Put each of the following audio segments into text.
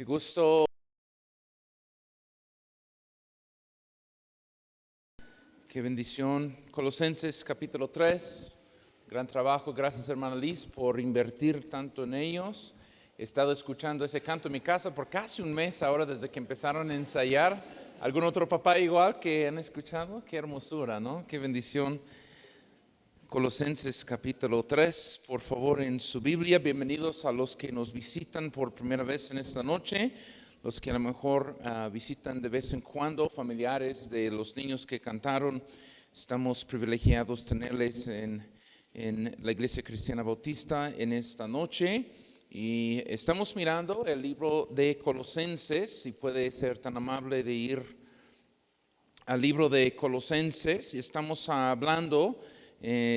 Qué gusto. Qué bendición. Colosenses capítulo 3. Gran trabajo. Gracias, hermana Liz, por invertir tanto en ellos. He estado escuchando ese canto en mi casa por casi un mes ahora desde que empezaron a ensayar. ¿Algún otro papá igual que han escuchado? Qué hermosura, ¿no? Qué bendición. Colosenses capítulo 3, por favor, en su Biblia. Bienvenidos a los que nos visitan por primera vez en esta noche, los que a lo mejor visitan de vez en cuando, familiares de los niños que cantaron. Estamos privilegiados tenerles en la Iglesia Cristiana Bautista en esta noche. Y estamos mirando el libro de Colosenses, si puede ser tan amable de ir al libro de Colosenses. Y estamos hablando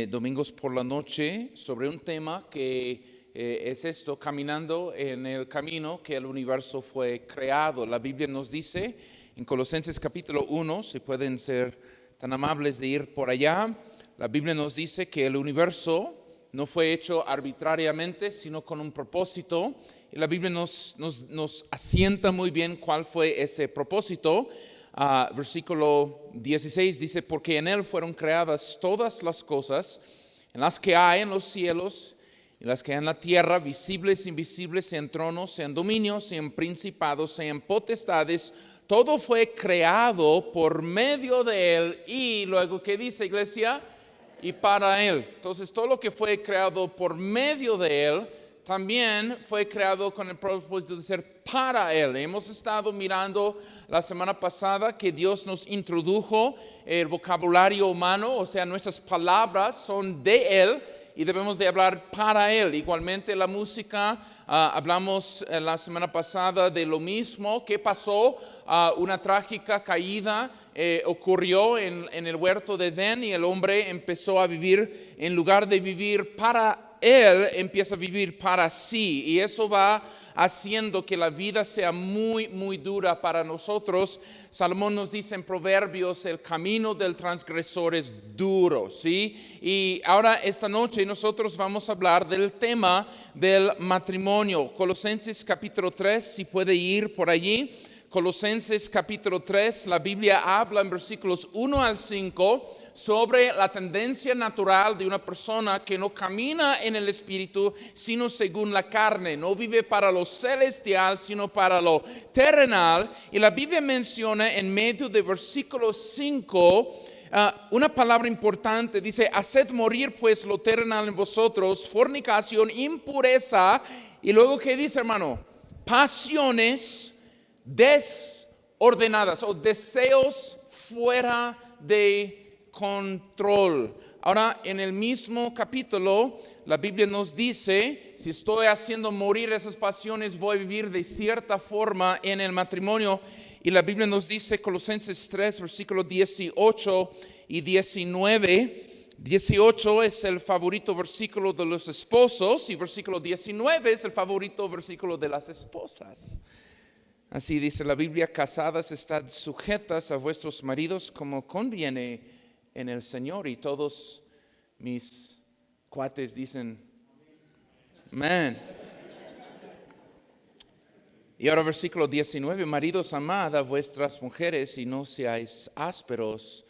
domingos por la noche sobre un tema que es esto: caminando en el camino que el universo fue creado. La Biblia nos dice en Colosenses capítulo 1, si pueden ser tan amables de ir por allá, la Biblia nos dice que el universo no fue hecho arbitrariamente, sino con un propósito. Y la Biblia nos asienta muy bien cuál fue ese propósito. Versículo 16 dice: porque en él fueron creadas todas las cosas, en las que hay en los cielos y las que hay en la tierra, visibles e invisibles, sean tronos, sean dominios, sean principados, sean potestades. Todo fue creado por medio de él. Y luego, ¿qué dice, iglesia? Y para él. Entonces, todo lo que fue creado por medio de él también fue creado con el propósito de ser para él. Hemos estado mirando la semana pasada que Dios nos introdujo el vocabulario humano, o sea, nuestras palabras son de él y debemos de hablar para él. Igualmente la música, hablamos la semana pasada de lo mismo. ¿Qué pasó? Una trágica caída ocurrió en el huerto de Edén, y el hombre empezó a vivir, en lugar de vivir para él, empieza a vivir para sí, y eso va haciendo que la vida sea muy, muy dura para nosotros. Salomón nos dice en Proverbios: el camino del transgresor es duro, ¿sí? Y ahora esta noche nosotros vamos a hablar del tema del matrimonio. Colosenses capítulo 3, si puede ir por allí. Colosenses capítulo 3, la Biblia habla en versículos 1 al 5 sobre la tendencia natural de una persona que no camina en el Espíritu, sino según la carne. No vive para lo celestial, sino para lo terrenal. Y la Biblia menciona en medio de versículo 5 una palabra importante. Dice: haced morir pues lo terrenal en vosotros, fornicación, impureza. Y luego, ¿qué dice, hermano? Pasiones desordenadas o deseos fuera de control. Ahora, en el mismo capítulo, la Biblia nos dice: si estoy haciendo morir esas pasiones, voy a vivir de cierta forma en el matrimonio. Y la Biblia nos dice, Colosenses 3, versículos 18 y 19. 18 es el favorito versículo de los esposos, y versículo 19 es el favorito versículo de las esposas. Así dice la Biblia: casadas, estad sujetas a vuestros maridos como conviene en el Señor. Y todos mis cuates dicen amén. Y ahora versículo 19: maridos, amad a vuestras mujeres y no seáis ásperos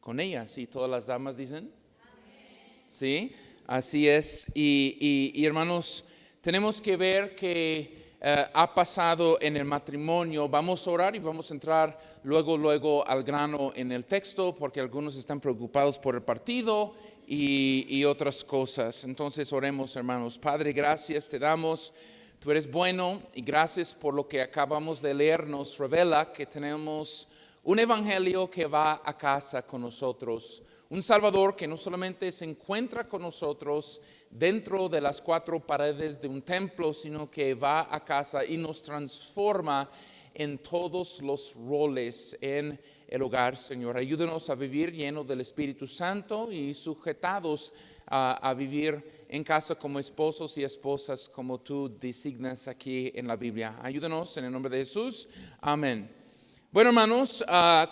con ellas. Y todas las damas dicen amén. Sí, así es. Y hermanos, tenemos que ver que ha pasado en el matrimonio. Vamos a orar y vamos a entrar luego al grano en el texto, porque algunos están preocupados por el partido y otras cosas. Entonces oremos, hermanos. Padre, gracias te damos. Tú eres bueno, y gracias por lo que acabamos de leer. Nos revela que tenemos un evangelio que va a casa con nosotros. Un Salvador que no solamente se encuentra con nosotros dentro de las cuatro paredes de un templo, sino que va a casa y nos transforma en todos los roles en el hogar. Señor, ayúdanos a vivir lleno del Espíritu Santo y sujetados a vivir en casa como esposos y esposas, como tú designas aquí en la Biblia. Ayúdanos en el nombre de Jesús. Amén. Bueno, hermanos,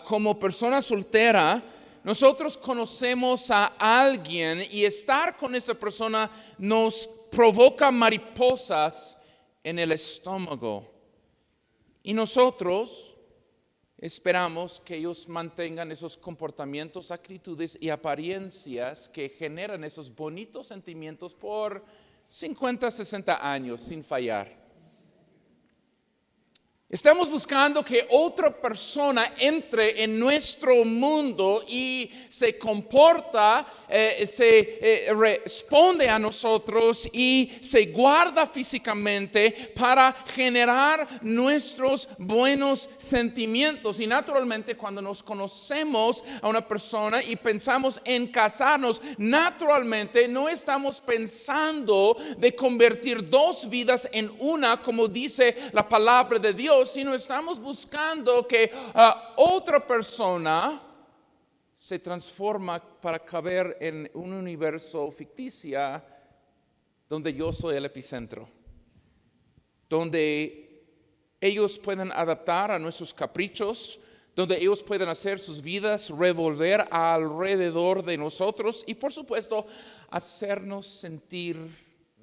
como persona soltera, nosotros conocemos a alguien y estar con esa persona nos provoca mariposas en el estómago. Y nosotros esperamos que ellos mantengan esos comportamientos, actitudes y apariencias que generan esos bonitos sentimientos por 50, 60 años sin fallar. Estamos buscando que otra persona entre en nuestro mundo y se comporta, responde a nosotros y se guarda físicamente para generar nuestros buenos sentimientos. Y naturalmente cuando nos conocemos a una persona y pensamos en casarnos, naturalmente no estamos pensando de convertir dos vidas en una, como dice la palabra de Dios, sino estamos buscando que otra persona se transforma para caber en un universo ficticio donde yo soy el epicentro, donde ellos pueden adaptar a nuestros caprichos, donde ellos pueden hacer sus vidas revolver alrededor de nosotros y por supuesto hacernos sentir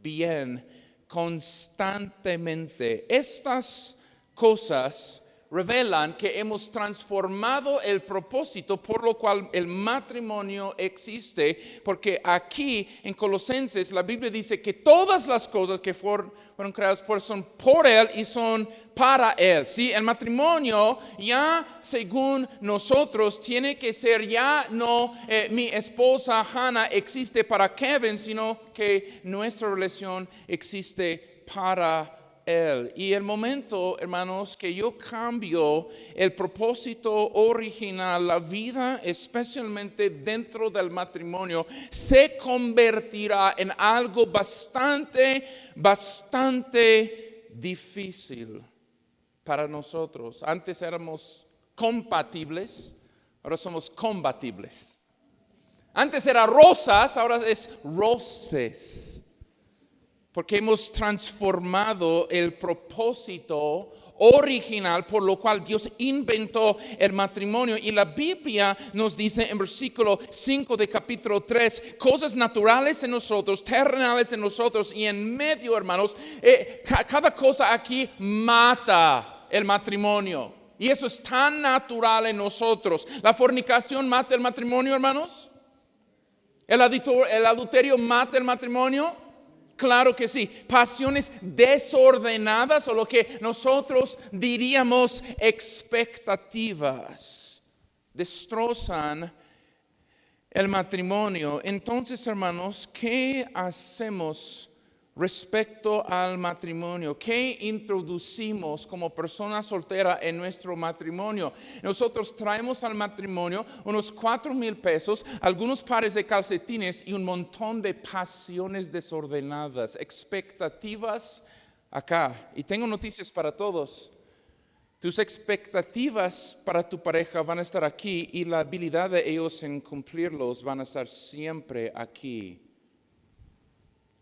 bien constantemente. Estas cosas revelan que hemos transformado el propósito por lo cual el matrimonio existe, porque aquí en Colosenses la Biblia dice que todas las cosas que fueron creadas son por Él y son para Él. ¿Sí? El matrimonio ya según nosotros tiene que ser ya no mi esposa Hannah existe para Kevin, sino que nuestra relación existe para Él. Y el momento, hermanos, que yo cambio el propósito original, la vida, especialmente dentro del matrimonio, se convertirá en algo bastante difícil para nosotros. Antes éramos compatibles, ahora somos combatibles. Antes era rosas, ahora es roces. Porque hemos transformado el propósito original por lo cual Dios inventó el matrimonio. Y la Biblia nos dice en versículo 5 de capítulo 3, cosas naturales en nosotros, terrenales en nosotros y en medio, hermanos, cada cosa aquí mata el matrimonio. Y eso es tan natural en nosotros. ¿La fornicación mata el matrimonio, hermanos? ¿El adulterio mata el matrimonio? Claro que sí. Pasiones desordenadas o lo que nosotros diríamos expectativas destrozan el matrimonio. Entonces, hermanos, ¿qué hacemos respecto al matrimonio? ¿Qué introducimos como persona soltera en nuestro matrimonio? Nosotros traemos al matrimonio unos 4,000 pesos, algunos pares de calcetines y un montón de pasiones desordenadas, expectativas acá. Y tengo noticias para todos. Tus expectativas para tu pareja van a estar aquí y la habilidad de ellos en cumplirlos van a estar siempre aquí.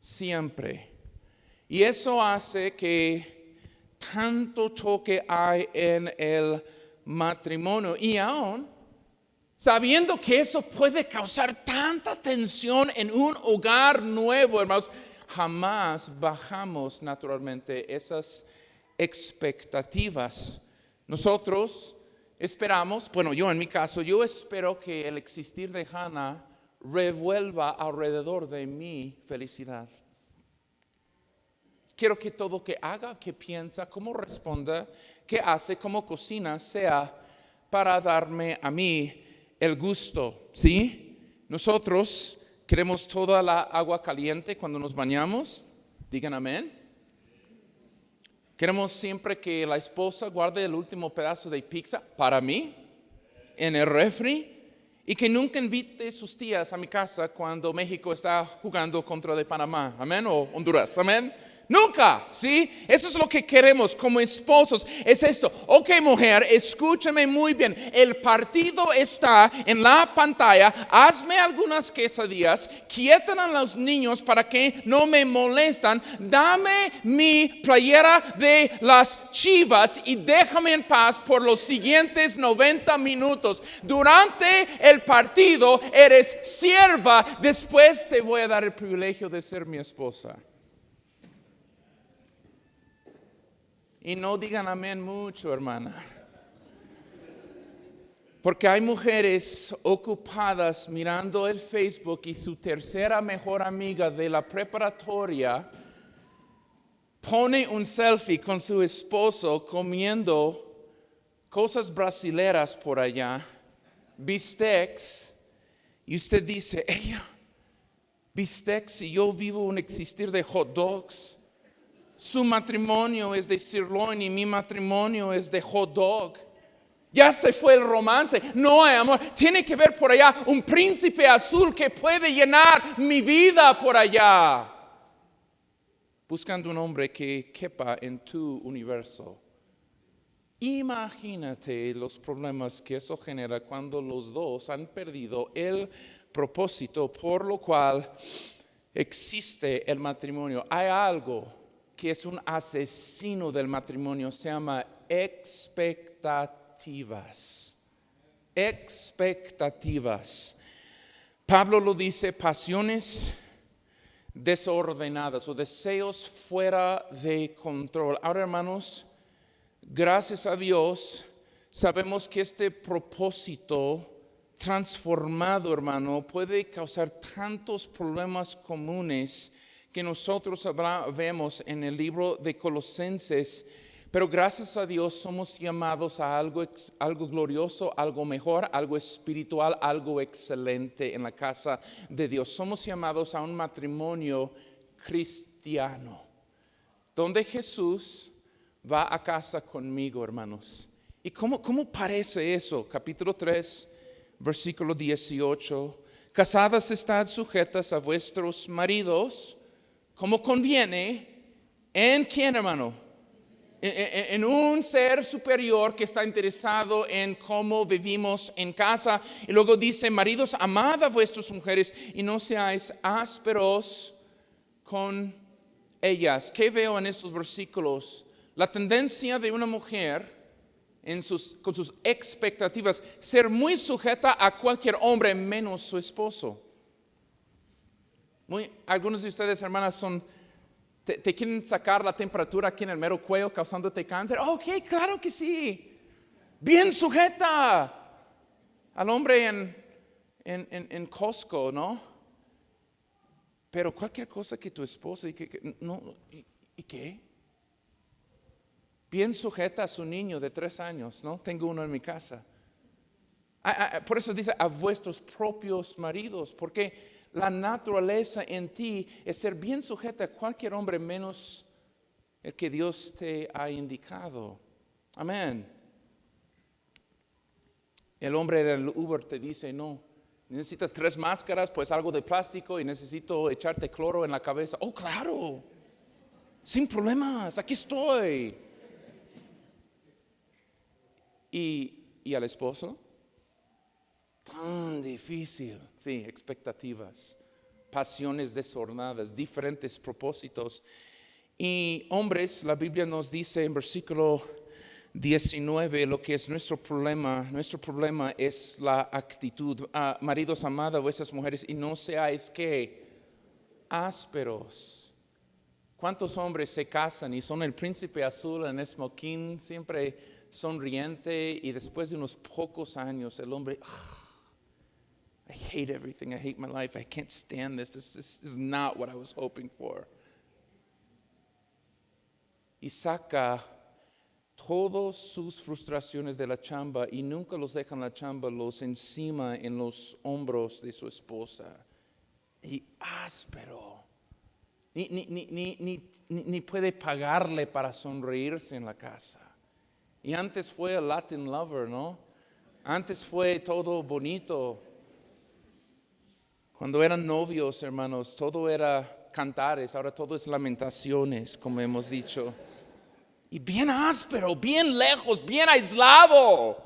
Siempre. Y eso hace que tanto choque hay en el matrimonio. Y aún sabiendo que eso puede causar tanta tensión en un hogar nuevo, hermanos, jamás bajamos naturalmente esas expectativas. Nosotros esperamos, bueno, yo en mi caso, yo espero que el existir de Hannah revuelva alrededor de mi felicidad. Quiero que todo que haga, que piensa, cómo responda, que hace, cómo cocina, sea para darme a mí el gusto, ¿sí? Nosotros queremos toda la agua caliente cuando nos bañamos. Digan amén. Queremos siempre que la esposa guarde el último pedazo de pizza para mí en el refri. Y que nunca invite a sus tías a mi casa cuando México está jugando contra de Panamá, amén, o Honduras, amén. Nunca, ¿sí? Eso es lo que queremos como esposos, es esto. Ok, mujer, escúchame muy bien. El partido está en la pantalla. Hazme algunas quesadillas. Quietan a los niños para que no me molestan. Dame mi playera de las Chivas y déjame en paz por los siguientes 90 minutos. Durante el partido eres sierva. Después te voy a dar el privilegio de ser mi esposa. Y no digan amén mucho, hermana. Porque hay mujeres ocupadas mirando el Facebook y su tercera mejor amiga de la preparatoria pone un selfie con su esposo comiendo cosas brasileras por allá, bistecs, y usted dice, ella, bistecs y yo vivo un existir de hot dogs. Su matrimonio es de sirloin y mi matrimonio es de hot dog. Ya se fue el romance, no hay amor. Tiene que ver por allá un príncipe azul que puede llenar mi vida por allá. Buscando un hombre que quepa en tu universo. Imagínate los problemas que eso genera cuando los dos han perdido el propósito por lo cual existe el matrimonio. Hay algo que es un asesino del matrimonio, se llama expectativas. Expectativas. Pablo lo dice, pasiones desordenadas o deseos fuera de control. Ahora, hermanos, gracias a Dios, sabemos que este propósito transformado, hermano, puede causar tantos problemas comunes que nosotros vemos en el libro de Colosenses. Pero gracias a Dios somos llamados a algo glorioso, algo mejor, algo espiritual, algo excelente en la casa de Dios. Somos llamados a un matrimonio cristiano, donde Jesús va a casa conmigo, hermanos. ¿Y cómo parece eso? Capítulo 3, versículo 18. Casadas estad sujetas a vuestros maridos, como conviene. ¿En quién, hermano? En un ser superior que está interesado en cómo vivimos en casa. Y luego dice, maridos, amad a vuestras mujeres y no seáis ásperos con ellas. ¿Qué veo en estos versículos? La tendencia de una mujer con sus expectativas, ser muy sujeta a cualquier hombre menos su esposo. Algunos de ustedes, hermanas, te quieren sacar la temperatura aquí en el mero cuello causándote cáncer. Ok, claro que sí. Bien sujeta al hombre en Costco, ¿no? Pero cualquier cosa que tu esposa ¿y qué? Bien sujeta a su niño de 3 años, ¿no? Tengo uno en mi casa. Por eso dice a vuestros propios maridos, porque la naturaleza en ti es ser bien sujeta a cualquier hombre menos el que Dios te ha indicado. Amén. El hombre del Uber te dice, no, necesitas 3 máscaras, pues algo de plástico y necesito echarte cloro en la cabeza. Oh, claro, sin problemas, aquí estoy. ¿Y al esposo? Tan difícil. Sí, expectativas, pasiones desordenadas, diferentes propósitos. Y hombres, la Biblia nos dice en versículo 19 lo que es nuestro problema. Nuestro problema es la actitud. Maridos, amad a vuestras mujeres y no seáis ¿qué? Ásperos. ¿Cuántos hombres se casan y son el príncipe azul en smoking, siempre sonriente, y después de unos pocos años el hombre, I hate everything, I hate my life, I can't stand this is not what I was hoping for. Y saca todas sus frustraciones de la chamba y nunca los deja en la chamba, los encima en los hombros de su esposa. Y áspero. Ni puede pagarle para sonreírse en la casa. Y antes fue el Latin lover, ¿no? Antes fue todo bonito. Cuando eran novios, hermanos, todo era cantares, ahora todo es lamentaciones, como hemos dicho. Y bien áspero, bien lejos, bien aislado.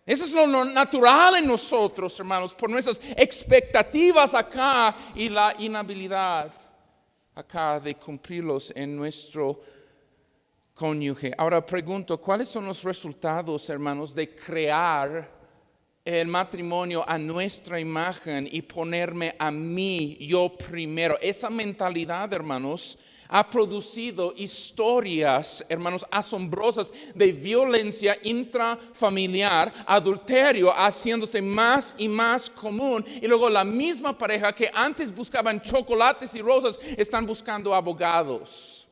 Eso es lo natural en nosotros, hermanos, por nuestras expectativas acá y la inhabilidad acá de cumplirlos en nuestro cónyuge. Ahora pregunto, ¿cuáles son los resultados, hermanos, de crear el matrimonio a nuestra imagen y ponerme a mí, yo primero? Esa mentalidad, hermanos, ha producido historias, hermanos, asombrosas de violencia intrafamiliar, adulterio haciéndose más y más común. Y luego la misma pareja que antes buscaban chocolates y rosas están buscando abogados.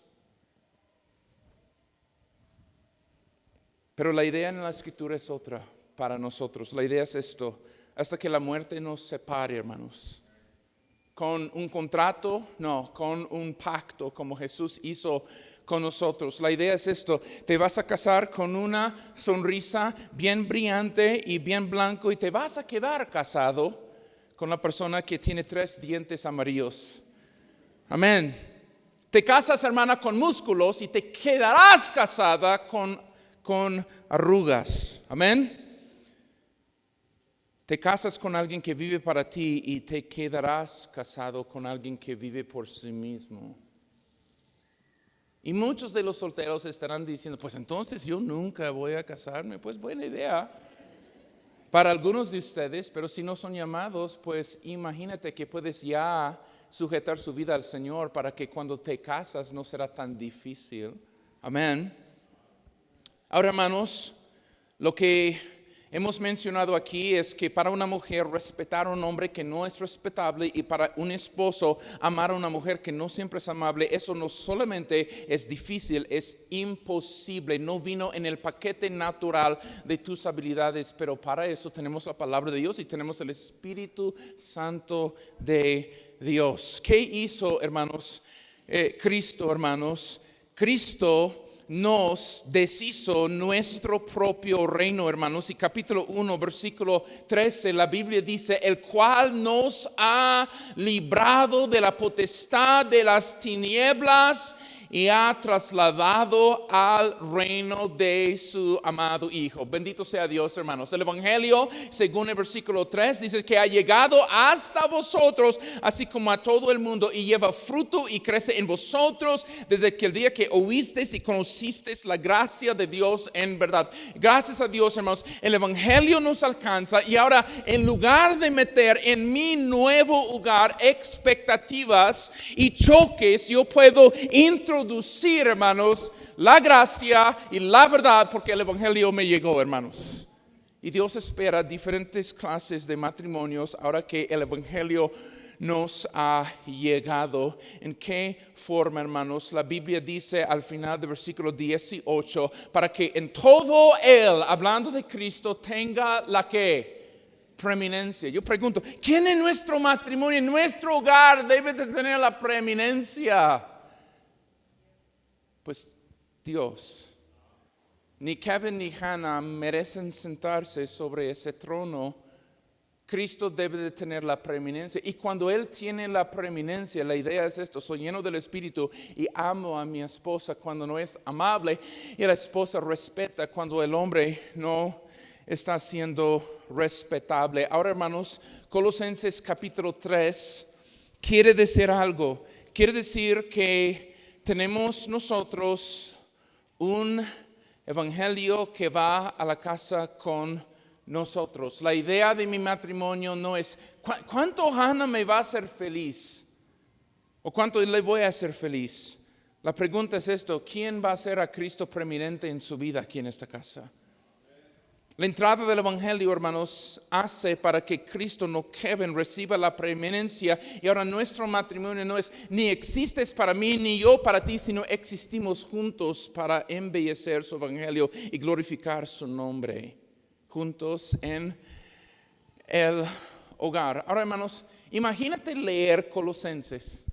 Pero la idea en la Escritura es otra para nosotros. La idea es esto: hasta que la muerte nos separe, hermanos. Con un contrato, no, con un pacto como Jesús hizo con nosotros. La idea es esto: te vas a casar con una sonrisa bien brillante y bien blanco, y te vas a quedar casado con la persona que tiene 3 dientes amarillos. Amén. Te casas, hermana, con músculos y te quedarás casada con arrugas. Amén. Te casas con alguien que vive para ti y te quedarás casado con alguien que vive por sí mismo. Y muchos de los solteros estarán diciendo, pues entonces yo nunca voy a casarme. Pues buena idea para algunos de ustedes, pero si no son llamados, pues imagínate que puedes ya sujetar su vida al Señor para que cuando te casas no será tan difícil. Amén. Ahora, hermanos, lo que hemos mencionado aquí es que para una mujer respetar a un hombre que no es respetable, y para un esposo amar a una mujer que no siempre es amable, eso no solamente es difícil, es imposible. No vino en el paquete natural de tus habilidades, pero para eso tenemos la palabra de Dios y tenemos el Espíritu Santo de Dios. ¿Qué hizo, hermanos? Cristo, hermanos. Cristo nos deshizo nuestro propio reino, hermanos. Y capítulo 1, versículo 13, la Biblia dice: el cual nos ha librado de la potestad de las tinieblas y ha trasladado al reino de su amado Hijo. Bendito sea Dios, hermanos. El Evangelio, según el versículo 3, dice que ha llegado hasta vosotros, así como a todo el mundo, y lleva fruto y crece en vosotros desde que el día que oísteis y conocisteis la gracia de Dios en verdad. Gracias a Dios, hermanos, el Evangelio nos alcanza, y ahora, en lugar de meter en mi nuevo hogar expectativas y choques, yo puedo introducir, hermanos, la gracia y la verdad, porque el Evangelio me llegó, hermanos. Y Dios espera diferentes clases de matrimonios ahora que el Evangelio nos ha llegado. ¿En qué forma, hermanos? La Biblia dice al final del versículo 18, para que en todo Él, hablando de Cristo, tenga la que preeminencia. Yo pregunto, ¿quién en nuestro matrimonio, en nuestro hogar, debe de tener la preeminencia? Pues Dios. Ni Kevin ni Hannah merecen sentarse sobre ese trono. Cristo debe de tener la preeminencia. Y cuando Él tiene la preeminencia, la idea es esto: soy lleno del Espíritu y amo a mi esposa cuando no es amable, y la esposa respeta cuando el hombre no está siendo respetable. Ahora, hermanos, Colosenses capítulo 3 quiere decir algo. Quiere decir que tenemos nosotros un evangelio que va a la casa con nosotros. La idea de mi matrimonio no es ¿cuánto Hannah me va a hacer feliz? ¿O cuánto le voy a hacer feliz? La pregunta es esto: ¿quién va a ser a Cristo preeminente en su vida aquí en esta casa? La entrada del Evangelio, hermanos, hace para que Cristo, no Kevin, reciba la preeminencia. Y ahora nuestro matrimonio no es ni existes para mí ni yo para ti, sino existimos juntos para embellecer su Evangelio y glorificar su nombre, juntos en el hogar. Ahora, hermanos, imagínate leer Colosenses.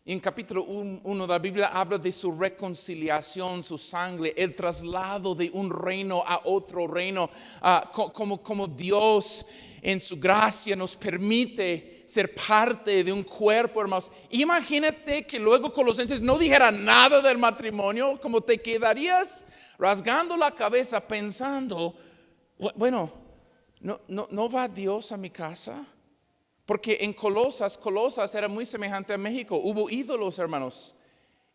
En capítulo 1 de la Biblia habla de su reconciliación, su sangre, el traslado de un reino a otro reino, como Dios en su gracia nos permite ser parte de un cuerpo, hermanos. Imagínate que luego Colosenses no dijera nada del matrimonio, como te quedarías rasgando la cabeza pensando, bueno, ¿no va Dios a mi casa? Porque en Colosas era muy semejante a México. Hubo ídolos, hermanos.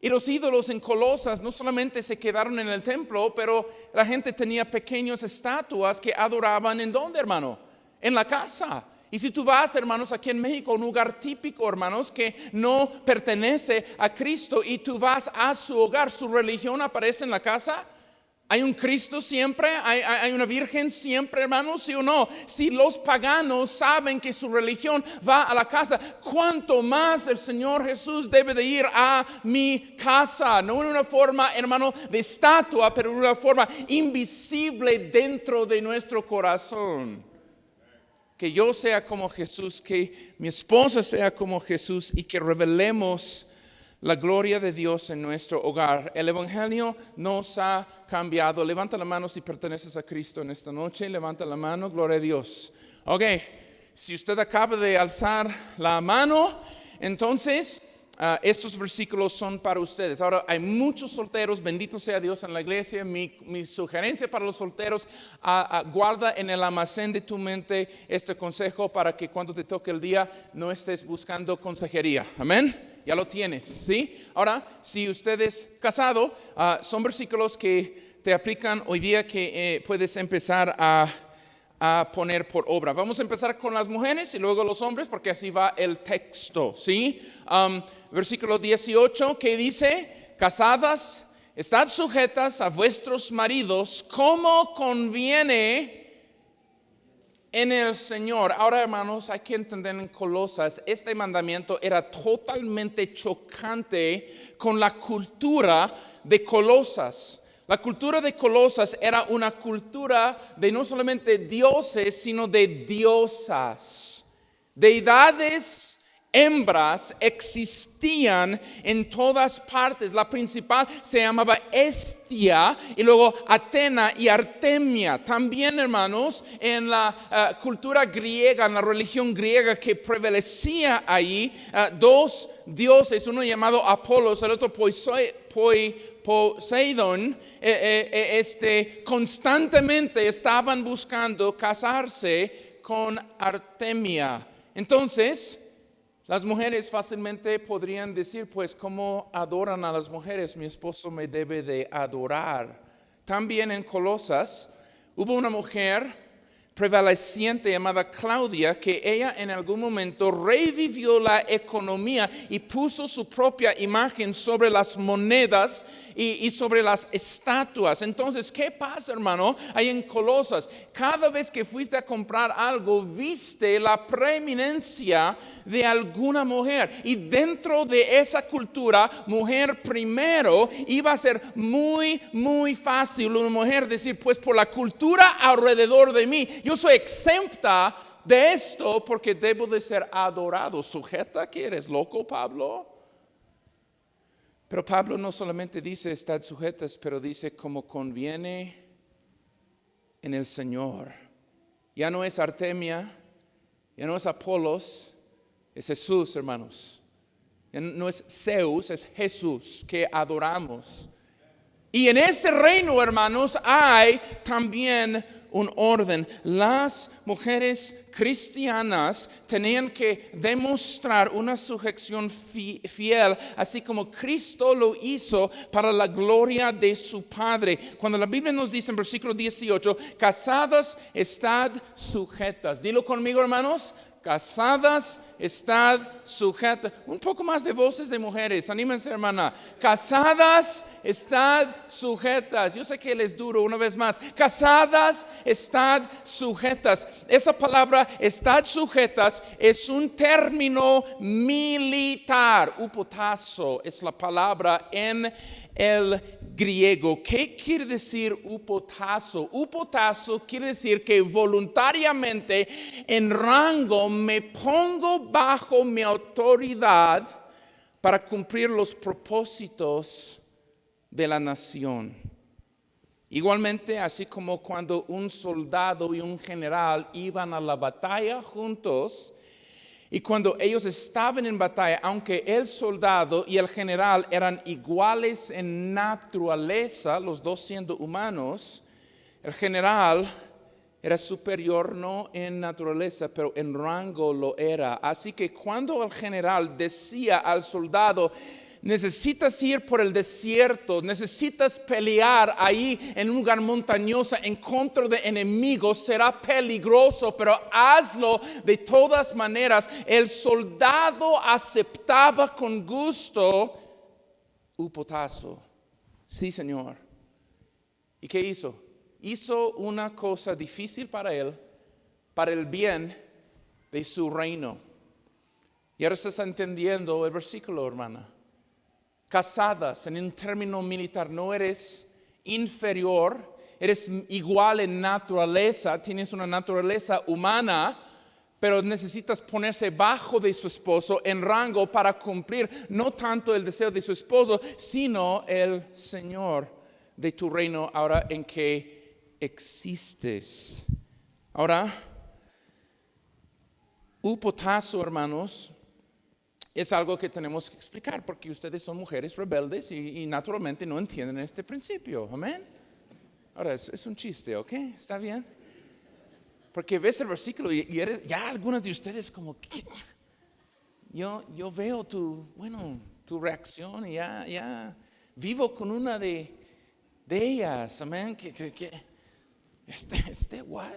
Y los ídolos en Colosas no solamente se quedaron en el templo, pero la gente tenía pequeñas estatuas que adoraban. ¿En dónde, hermano? En la casa. Y si tú vas, hermanos, aquí en México, un lugar típico, hermanos, que no pertenece a Cristo y tú vas a su hogar, su religión aparece en la casa. ¿Hay un Cristo siempre? ¿Hay una Virgen siempre, hermanos? ¿Sí o no? Si los paganos saben que su religión va a la casa, ¿cuánto más el Señor Jesús debe de ir a mi casa? No en una forma, hermano, de estatua, pero en una forma invisible dentro de nuestro corazón. Que yo sea como Jesús, que mi esposa sea como Jesús y que revelemos la gloria de Dios en nuestro hogar. El Evangelio nos ha cambiado. Levanta la mano si perteneces a Cristo en esta noche. Levanta la mano, gloria a Dios. Ok, si usted acaba de alzar la mano, entonces estos versículos son para ustedes. Ahora, hay muchos solteros, bendito sea Dios en la iglesia. Mi sugerencia para los solteros, guarda en el almacén de tu mente este consejo para que cuando te toque el día no estés buscando consejería. Amén. Ya lo tienes, ¿sí? Ahora, si usted es casado, son versículos que te aplican hoy día que puedes empezar a poner por obra. Vamos a empezar con las mujeres y luego los hombres, porque así va el texto, ¿sí? Versículo 18, que dice: casadas, estad sujetas a vuestros maridos como conviene en el Señor. Ahora, hermanos, hay que entender en Colosas, este mandamiento era totalmente chocante con la cultura de Colosas. La cultura de Colosas era una cultura de no solamente dioses, sino de diosas. Deidades hembras existían en todas partes. La principal se llamaba Hestia y luego Atena y Artemia. También, hermanos, en la cultura griega, en la religión griega que prevalecía ahí, dos dioses, uno llamado Apolos, el otro Poseidón, constantemente estaban buscando casarse con Artemia. Entonces, las mujeres fácilmente podrían decir, pues, ¿cómo adoran a las mujeres? Mi esposo me debe de adorar. También en Colosas hubo una mujer prevaleciente llamada Claudia, que ella en algún momento revivió la economía y puso su propia imagen sobre las monedas y sobre las estatuas. Entonces, ¿qué pasa, hermano? Ahí en Colosas, cada vez que fuiste a comprar algo, viste la preeminencia de alguna mujer. Y dentro de esa cultura, mujer primero, iba a ser muy, muy fácil una mujer decir, pues por la cultura alrededor de mí, yo soy exenta de esto porque debo de ser adorado. ¿Sujeta? ¿Que eres loco, Pablo? Pero Pablo no solamente dice estad sujetas, pero dice como conviene en el Señor. Ya no es Artemia, ya no es Apolos, es Jesús, hermanos. Ya no es Zeus, es Jesús que adoramos. Y en ese reino, hermanos, hay también un orden. Las mujeres cristianas tenían que demostrar una sujeción fiel, así como Cristo lo hizo para la gloria de su Padre. Cuando la Biblia nos dice en versículo 18, casadas, estad sujetas. Dilo conmigo, hermanos. Casadas, estad sujetas. Un poco más de voces de mujeres. Anímense, hermana. Casadas, estad sujetas. Yo sé que les duro una vez más. Casadas, estad sujetas. Esa palabra, estad sujetas, es un término militar. Upotasso es la palabra en el griego. ¿Qué quiere decir upotasso? Upotasso quiere decir que voluntariamente en rango me pongo bajo mi autoridad para cumplir los propósitos de la nación. Igualmente, así como cuando un soldado y un general iban a la batalla juntos, y cuando ellos estaban en batalla, aunque el soldado y el general eran iguales en naturaleza, los dos siendo humanos, el general era superior no en naturaleza, pero en rango lo era. Así que cuando el general decía al soldado, necesitas ir por el desierto, necesitas pelear ahí en un lugar montañoso en contra de enemigos, será peligroso, pero hazlo de todas maneras. El soldado aceptaba con gusto potazo. Sí, Señor. ¿Y qué hizo? Hizo una cosa difícil para él, para el bien de su reino. Y ahora se está entendiendo el versículo, hermana. Casadas, en un término militar, no eres inferior, eres igual en naturaleza, tienes una naturaleza humana, pero necesitas ponerse bajo de su esposo en rango para cumplir no tanto el deseo de su esposo, sino el Señor de tu reino ahora en que existes. Ahora, potazo, hermanos, es algo que tenemos que explicar porque ustedes son mujeres rebeldes y naturalmente no entienden este principio. Amén. Ahora, es un chiste, ¿ok? ¿Está bien? Porque ves el versículo y ya algunas de ustedes como, ¿qué? Yo veo tu reacción y ya vivo con una de ellas. Amén. Que what?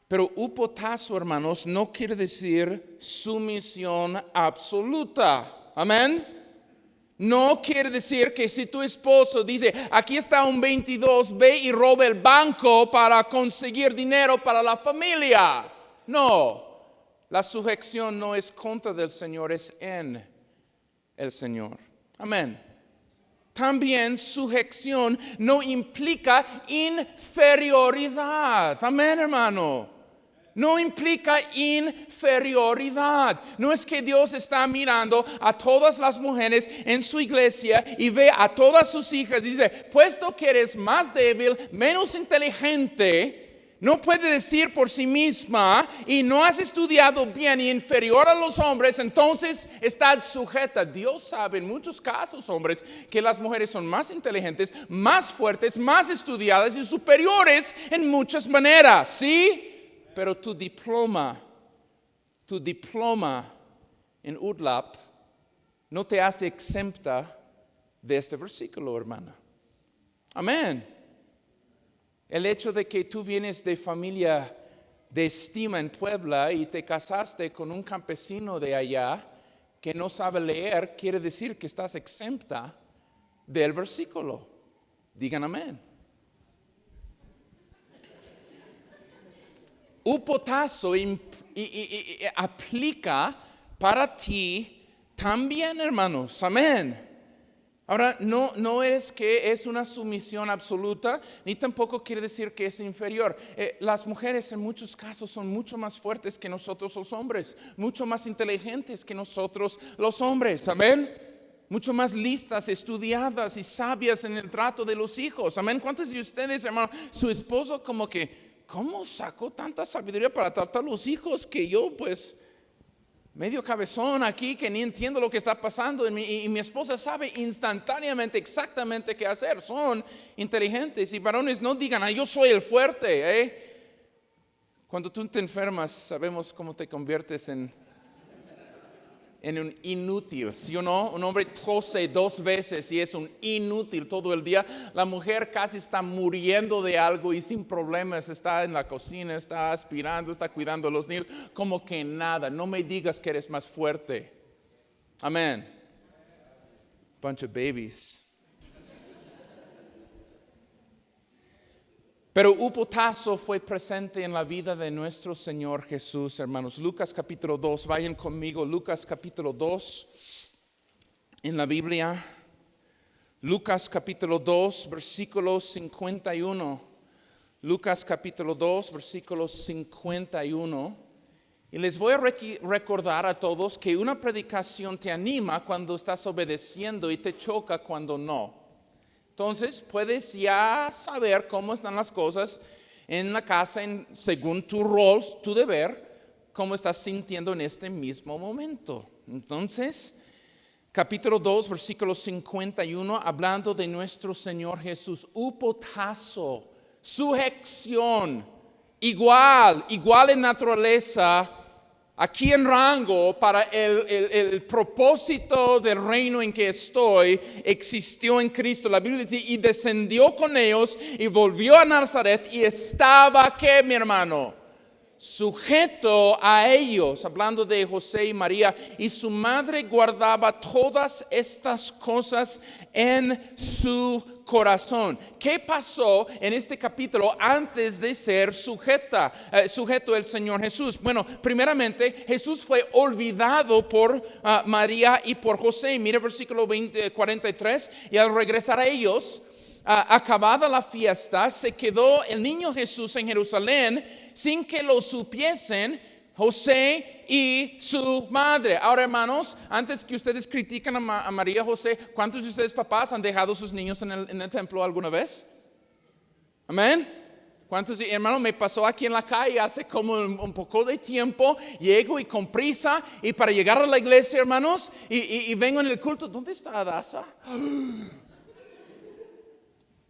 Pero upotazo, hermanos, no quiere decir sumisión absoluta. Amén. No quiere decir que si tu esposo dice, aquí está un 22, ve y roba el banco para conseguir dinero para la familia. No, la sujeción no es contra del Señor, es en el Señor. Amén. También sujeción no implica inferioridad. Amén, hermano. No implica inferioridad. No es que Dios está mirando a todas las mujeres en su iglesia y ve a todas sus hijas y dice, puesto que eres más débil, menos inteligente, no puede decir por sí misma y no has estudiado bien y inferior a los hombres, entonces estás sujeta. Dios sabe en muchos casos, hombres, que las mujeres son más inteligentes, más fuertes, más estudiadas y superiores en muchas maneras, ¿sí? Pero tu diploma en UDLAP no te hace exenta de este versículo, hermana. Amén. El hecho de que tú vienes de familia de estima en Puebla y te casaste con un campesino de allá que no sabe leer, quiere decir que estás exenta del versículo. Digan amén. Upotazo aplica para ti también, hermanos. Amén. Ahora, no es que es una sumisión absoluta, ni tampoco quiere decir que es inferior. Las mujeres en muchos casos son mucho más fuertes que nosotros los hombres, mucho más inteligentes que nosotros los hombres. Amén. Mucho más listas, estudiadas y sabias en el trato de los hijos. Amén. ¿Cuántos de ustedes, hermano, su esposo como que, ¿cómo sacó tanta sabiduría para tratar a los hijos que yo pues medio cabezón aquí que ni entiendo lo que está pasando y mi esposa sabe instantáneamente exactamente qué hacer? Son inteligentes y varones no digan, yo soy el fuerte. Cuando tú te enfermas sabemos cómo te conviertes en un inútil, ¿sí o no? Un hombre tose 2 veces y es un inútil todo el día. La mujer casi está muriendo de algo y sin problemas está en la cocina, está aspirando, está cuidando a los niños, como que nada. No me digas que eres más fuerte. Amén. Bunch of babies. Pero upotazo fue presente en la vida de nuestro Señor Jesús, hermanos. Lucas capítulo 2, vayan conmigo, Lucas capítulo 2 en la Biblia. Lucas capítulo 2, versículo 51. Lucas capítulo 2, versículo 51. Y les voy a recordar a todos que una predicación te anima cuando estás obedeciendo y te choca cuando no. Entonces puedes ya saber cómo están las cosas en la casa según tu rol, tu deber, cómo estás sintiendo en este mismo momento. Entonces, capítulo 2, versículo 51, hablando de nuestro Señor Jesús, upotazo, sujeción, igual en naturaleza aquí en rango para el propósito del reino en que estoy, existió en Cristo. La Biblia dice, y descendió con ellos y volvió a Nazaret y estaba, ¿qué, mi hermano? Sujeto a ellos, hablando de José y María, y su madre guardaba todas estas cosas en su corazón. ¿Qué pasó en este capítulo antes de ser sujeto el Señor Jesús? Bueno, primeramente Jesús fue olvidado por María y por José. Mire versículo 43, y al regresar a ellos, acabada la fiesta, se quedó el niño Jesús en Jerusalén sin que lo supiesen José y su madre. Ahora, hermanos, antes que ustedes critican a María y José, ¿cuántos de ustedes papás han dejado sus niños en el templo alguna vez? Amén. ¿Cuántos, hermano? Me pasó aquí en la calle hace como un poco de tiempo. Llego y con prisa y para llegar a la iglesia, hermanos, y vengo en el culto. ¿Dónde está Adasa?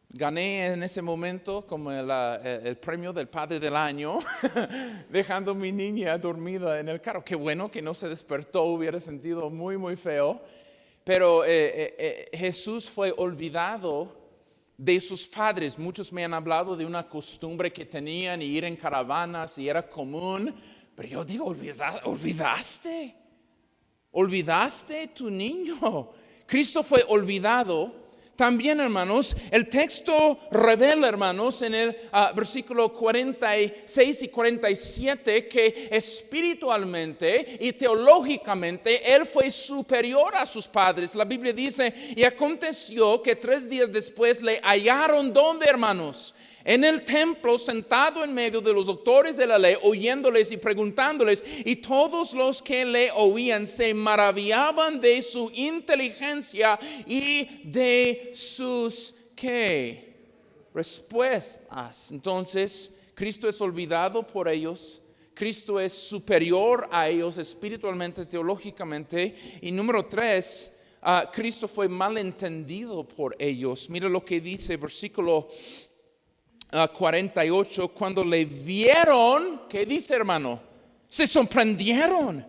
Gané en ese momento como el premio del padre del año, dejando a mi niña dormida en el carro. Qué bueno que no se despertó, hubiera sentido muy, muy feo. Pero Jesús fue olvidado de sus padres. Muchos me han hablado de una costumbre que tenían, ir en caravanas y era común. Pero yo digo, olvidaste tu niño. Cristo fue olvidado. También, hermanos, el texto revela, hermanos, en el versículo 46 y 47, que espiritualmente y teológicamente Él fue superior a sus padres. La Biblia dice, y aconteció que 3 días después le hallaron, ¿dónde, hermanos? En el templo, sentado en medio de los doctores de la ley, oyéndoles y preguntándoles, y todos los que le oían se maravillaban de su inteligencia y de sus, ¿qué? Respuestas. Entonces, Cristo es olvidado por ellos. Cristo es superior a ellos espiritualmente, teológicamente. Y número 3, Cristo fue malentendido por ellos. Mira lo que dice versículo 48, cuando le vieron, ¿qué dice, hermano? Se sorprendieron.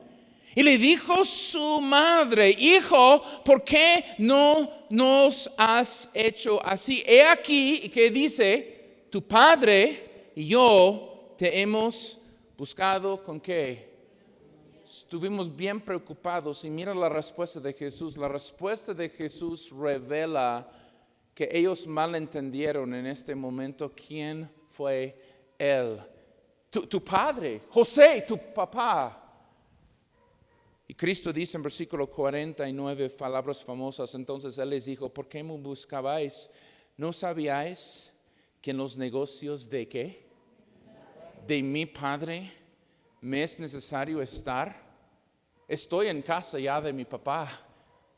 Y le dijo su madre, hijo, ¿por qué no nos has hecho así? He aquí, ¿y qué dice? Tu padre y yo te hemos buscado, ¿con qué? Estuvimos bien preocupados. Y mira la respuesta de Jesús. La respuesta de Jesús revela que ellos malentendieron en este momento quién fue Él. Tu padre, José, tu papá. Y Cristo dice en versículo 49, palabras famosas, entonces Él les dijo, ¿por qué me buscabais? ¿No sabíais que en los negocios de qué? De mi Padre me es necesario estar. Estoy en casa ya de mi papá.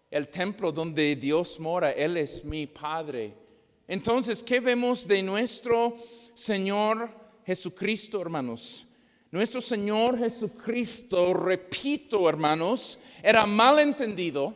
El templo donde Dios mora, Él es mi Padre. Entonces, ¿qué vemos de nuestro Señor Jesucristo, hermanos? Nuestro Señor Jesucristo, repito, hermanos, era malentendido,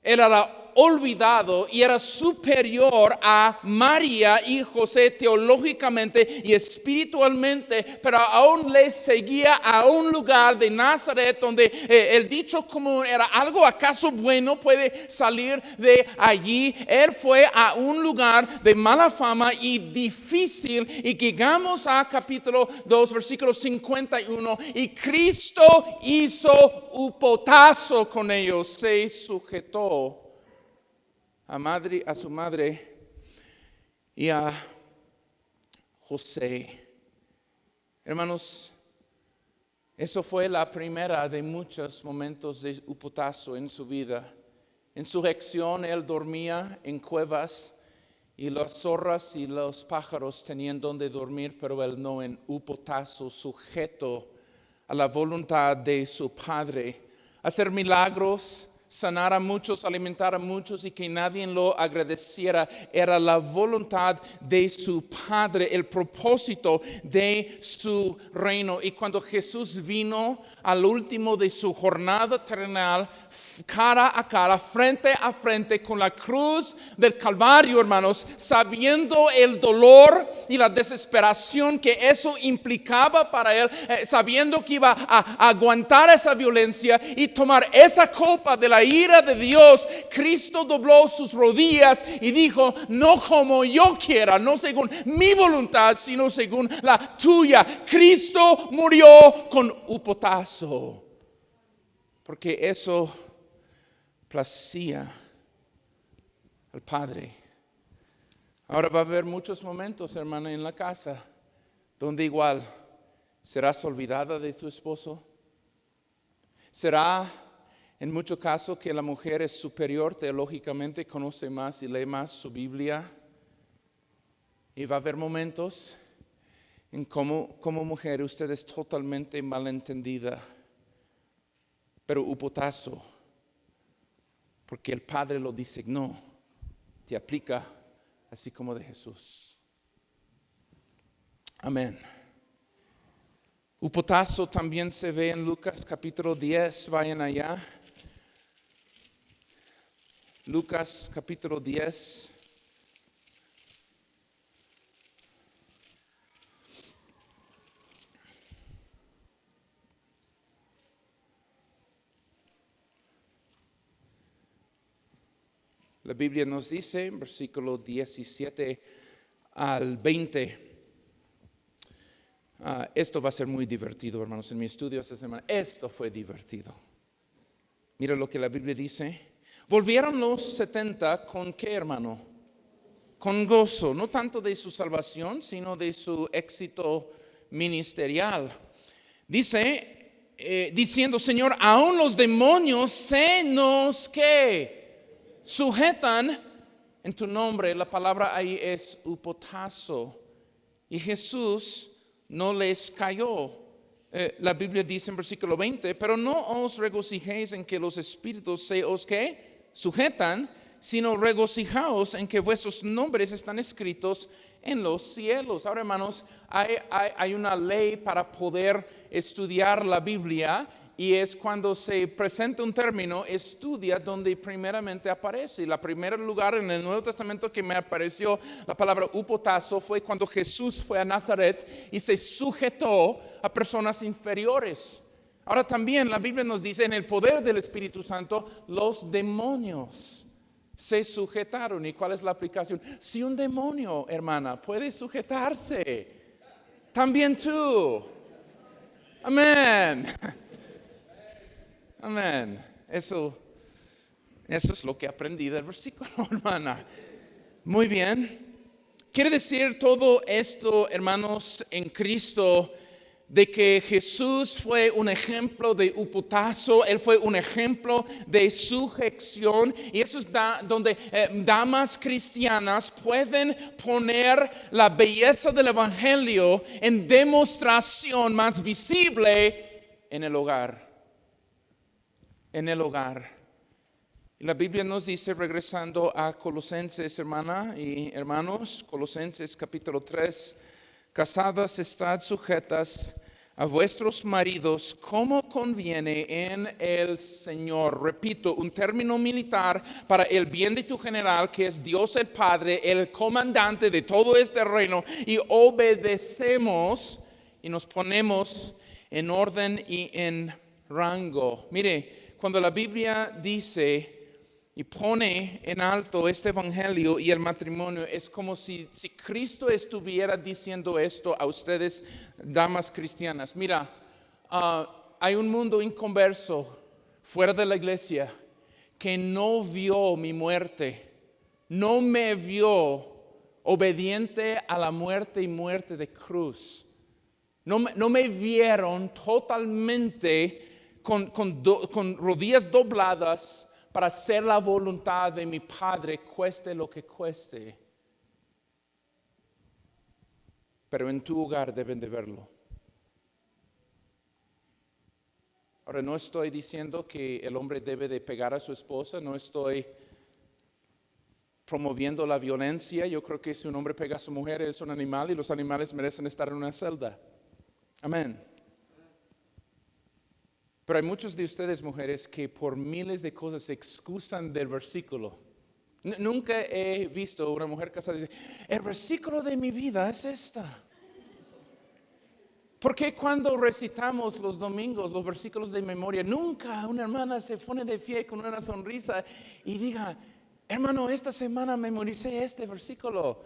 era olvidado y era superior a María y José teológicamente y espiritualmente, pero aún les seguía a un lugar de Nazaret donde el dicho común era, ¿algo acaso bueno puede salir de allí? Él fue a un lugar de mala fama y difícil, y llegamos a capítulo 2 versículo 51, y Cristo hizo upotazo con ellos, se sujetó a su madre y a José. Hermanos, eso fue la primera de muchos momentos de upotazo en su vida. En su reacción, él dormía en cuevas y las zorras y los pájaros tenían donde dormir, pero él no, en upotazo, sujeto a la voluntad de su padre. Hacer milagros, sanar a muchos, alimentar a muchos y que nadie lo agradeciera. Era la voluntad de su Padre, el propósito de su reino. Y cuando Jesús vino al último de su jornada terrenal, cara a cara, frente a frente con la cruz del Calvario, hermanos, sabiendo el dolor y la desesperación que eso implicaba para él, sabiendo que iba a aguantar esa violencia y tomar esa copa de la ira de Dios, Cristo dobló sus rodillas y dijo: no como yo quiera, no según mi voluntad, sino según la tuya. Cristo murió con upotazo, porque eso placía al Padre. Ahora va a haber muchos momentos, hermana, en la casa donde igual serás olvidada de tu esposo. Será en muchos casos que la mujer es superior teológicamente, conoce más y lee más su Biblia. Y va a haber momentos en como mujer usted es totalmente malentendida, pero upotazo, porque el Padre lo designó, te aplica así como de Jesús. Amén. Upotazo también se ve en Lucas capítulo 10, vayan allá. Lucas capítulo 10. La Biblia nos dice, en versículo 17 al 20, esto va a ser muy divertido, hermanos. En mi estudio esta semana, esto fue divertido. Mira lo que la Biblia dice. Volvieron los 70 con qué, hermano? Con gozo, no tanto de su salvación, sino de su éxito ministerial. Dice, diciendo: Señor, aún los demonios se nos ¿qué? Sujetan en tu nombre. La palabra ahí es upotazo. Y Jesús no les cayó. La Biblia dice en versículo 20: pero no os regocijéis en que los espíritus se os ¿qué? Sujetan, sino regocijaos en que vuestros nombres están escritos en los cielos. Ahora, hermanos, hay una ley para poder estudiar la Biblia, y es cuando se presenta un término, estudia donde primeramente aparece. Y el primer lugar en el Nuevo Testamento que me apareció la palabra upotazo fue cuando Jesús fue a Nazaret y se sujetó a personas inferiores. Ahora también la Biblia nos dice, en el poder del Espíritu Santo, los demonios se sujetaron. ¿Y cuál es la aplicación? Si un demonio, hermana, puede sujetarse, también tú. Amén. Amén. Eso es lo que aprendí del versículo, hermana. Muy bien. Quiere decir todo esto, hermanos, en Cristo, de que Jesús fue un ejemplo de upotazo. Él fue un ejemplo de sujeción. Y eso es donde damas cristianas pueden poner la belleza del evangelio en demostración más visible en el hogar. En el hogar. Y la Biblia nos dice, regresando a Colosenses, hermana y hermanos, Colosenses capítulo 3, casadas, estad sujetas a vuestros maridos como conviene en el Señor. Repito, un término militar para el bien de tu general, que es Dios el Padre, el comandante de todo este reino, y obedecemos y nos ponemos en orden y en rango. Mire, cuando la Biblia dice y pone en alto este evangelio y el matrimonio, es como si Cristo estuviera diciendo esto a ustedes, damas cristianas. Mira, hay un mundo inconverso fuera de la iglesia que no vio mi muerte, no me vio obediente a la muerte y muerte de cruz. No me vieron totalmente con rodillas dobladas para hacer la voluntad de mi Padre, cueste lo que cueste. Pero en tu hogar deben de verlo. Ahora, no estoy diciendo que el hombre debe de pegar a su esposa, no estoy promoviendo la violencia. Yo creo que si un hombre pega a su mujer es un animal y los animales merecen estar en una celda. Amén. Pero hay muchos de ustedes, mujeres, que por miles de cosas se excusan del versículo. Nunca he visto una mujer casada decir, el versículo de mi vida es esta. Porque cuando recitamos los domingos los versículos de memoria, nunca una hermana se pone de pie con una sonrisa y diga, hermano, esta semana memoricé este versículo.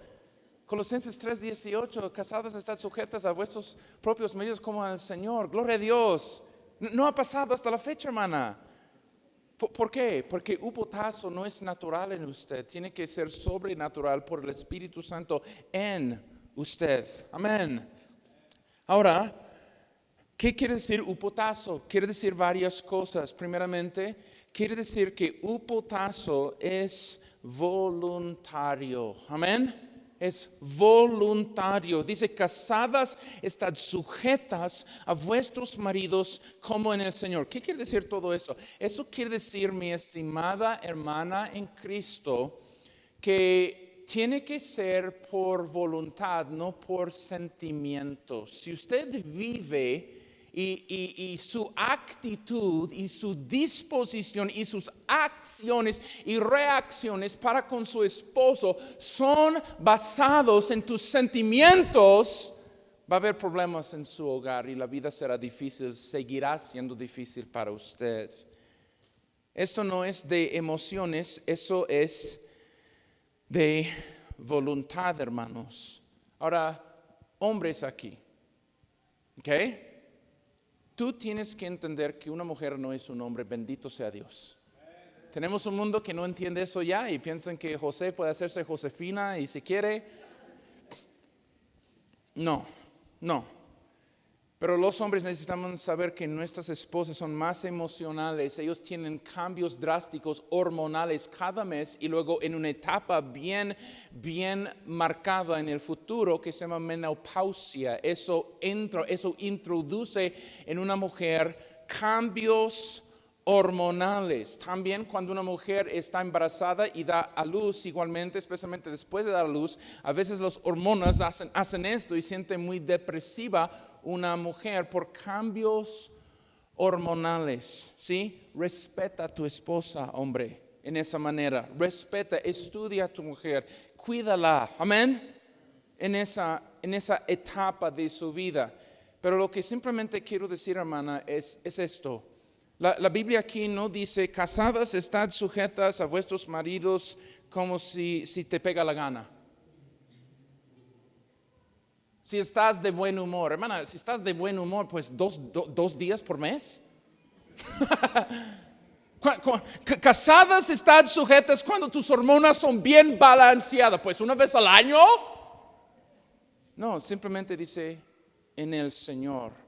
Colosenses 3:18, casadas estad sujetas a vuestros propios medios como al Señor. Gloria a Dios. No ha pasado hasta la fecha, hermana. ¿Por qué? Porque upotazo no es natural en usted. Tiene que ser sobrenatural por el Espíritu Santo en usted. Amén. Ahora, ¿qué quiere decir upotazo? Quiere decir varias cosas. Primeramente, quiere decir que upotazo es voluntario. Amén. Es voluntario. Dice, casadas estad sujetas a vuestros maridos como en el Señor. ¿Qué quiere decir todo eso? Eso quiere decir, mi estimada hermana en Cristo, que tiene que ser por voluntad, no por sentimientos. Si usted vive y su actitud y su disposición y sus acciones y reacciones para con su esposo son basados en tus sentimientos, va a haber problemas en su hogar y la vida será difícil, seguirá siendo difícil para usted. Esto no es de emociones, eso es de voluntad, hermanos. Ahora, hombres aquí, ¿ok? Tú tienes que entender que una mujer no es un hombre, bendito sea Dios. Tenemos un mundo que no entiende eso ya y piensan que José puede hacerse Josefina y si quiere. No. Pero los hombres necesitamos saber que nuestras esposas son más emocionales. Ellos tienen cambios drásticos hormonales cada mes y luego en una etapa bien marcada en el futuro que se llama menopausia. Eso introduce en una mujer cambios hormonales. También cuando una mujer está embarazada y da a luz, igualmente, especialmente después de dar a luz, a veces las hormonas hacen esto y siente muy depresiva una mujer por cambios hormonales. ¿Sí? Respeta a tu esposa, hombre, en esa manera. Respeta, estudia a tu mujer, cuídala. Amén. En esa etapa de su vida. Pero lo que simplemente quiero decir, hermana, es esto. La Biblia aquí no dice, casadas estad sujetas a vuestros maridos como si te pega la gana. Si estás de buen humor, hermana, si estás de buen humor, pues dos días por mes. Casadas estad sujetas cuando tus hormonas son bien balanceadas, pues una vez al año. No, simplemente dice en el Señor.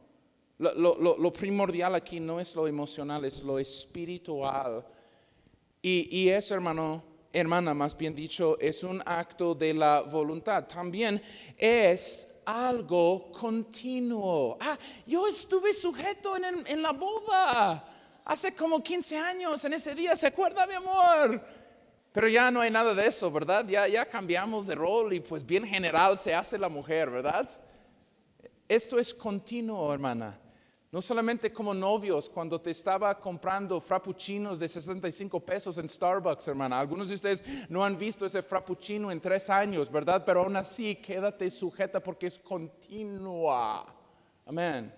Lo primordial aquí no es lo emocional, es lo espiritual. Y eso, hermana, más bien dicho, es un acto de la voluntad. También es algo continuo. Yo estuve sujeto en la boda hace como 15 años, en ese día, ¿se acuerda, mi amor? Pero ya no hay nada de eso, ¿verdad? Ya cambiamos de rol y pues bien general se hace la mujer, ¿verdad? Esto es continuo, hermana. No solamente como novios, cuando te estaba comprando frappuccinos de 65 pesos en Starbucks, hermana. Algunos de ustedes no han visto ese frappuccino en 3 años, ¿verdad? Pero aún así, quédate sujeta porque es continua. Amén.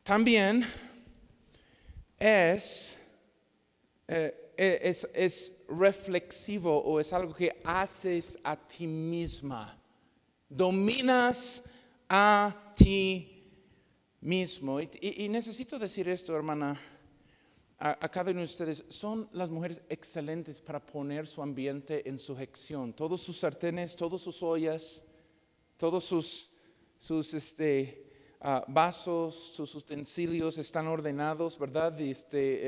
También es reflexivo o es algo que haces a ti misma. Dominas a ti mismo. Y necesito decir esto, hermana, a cada uno de ustedes. Son las mujeres excelentes para poner su ambiente en sujeción. Todos sus sartenes, todas sus ollas, todos sus vasos, sus utensilios están ordenados, ¿verdad?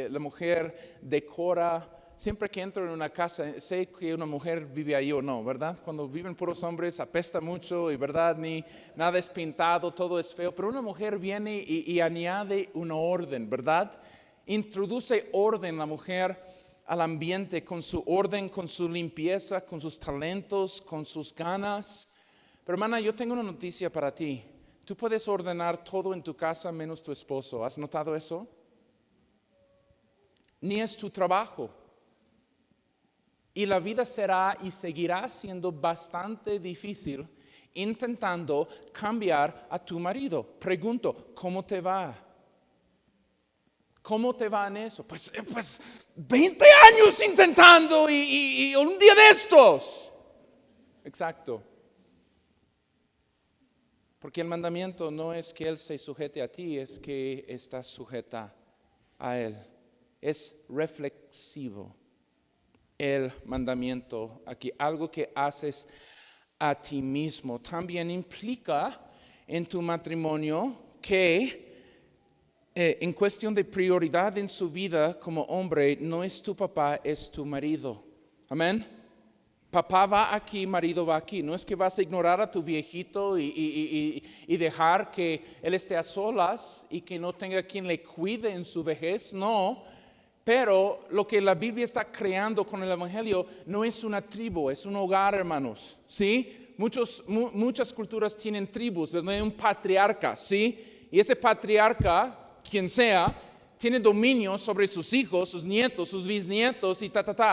La mujer decora siempre que entro en una casa, sé que una mujer vive ahí o no, ¿verdad? Cuando viven puros hombres, apesta mucho y, ¿verdad? Ni nada es pintado, todo es feo. Pero una mujer viene y añade una orden, ¿verdad? Introduce orden la mujer al ambiente con su orden, con su limpieza, con sus talentos, con sus ganas. Pero hermana, yo tengo una noticia para ti. Tú puedes ordenar todo en tu casa menos tu esposo. ¿Has notado eso? Ni es tu trabajo. Y la vida será y seguirá siendo bastante difícil intentando cambiar a tu marido. Pregunto, ¿cómo te va? ¿Cómo te va en eso? Pues 20 años intentando y un día de estos. Exacto. Porque el mandamiento no es que Él se sujete a ti, es que estás sujeta a Él. Es reflexivo el mandamiento aquí, algo que haces a ti mismo. También implica en tu matrimonio que en cuestión de prioridad en su vida como hombre, no es tu papá, es tu marido. Amén. Papá va aquí, marido va aquí. No es que vas a ignorar a tu viejito y dejar que él esté a solas y que no tenga quien le cuide en su vejez. No, pero lo que la Biblia está creando con el Evangelio no es una tribu, es un hogar, hermanos. ¿Sí? Muchas culturas tienen tribus, donde hay un patriarca, ¿sí? Y ese patriarca, quien sea, tiene dominio sobre sus hijos, sus nietos, sus bisnietos y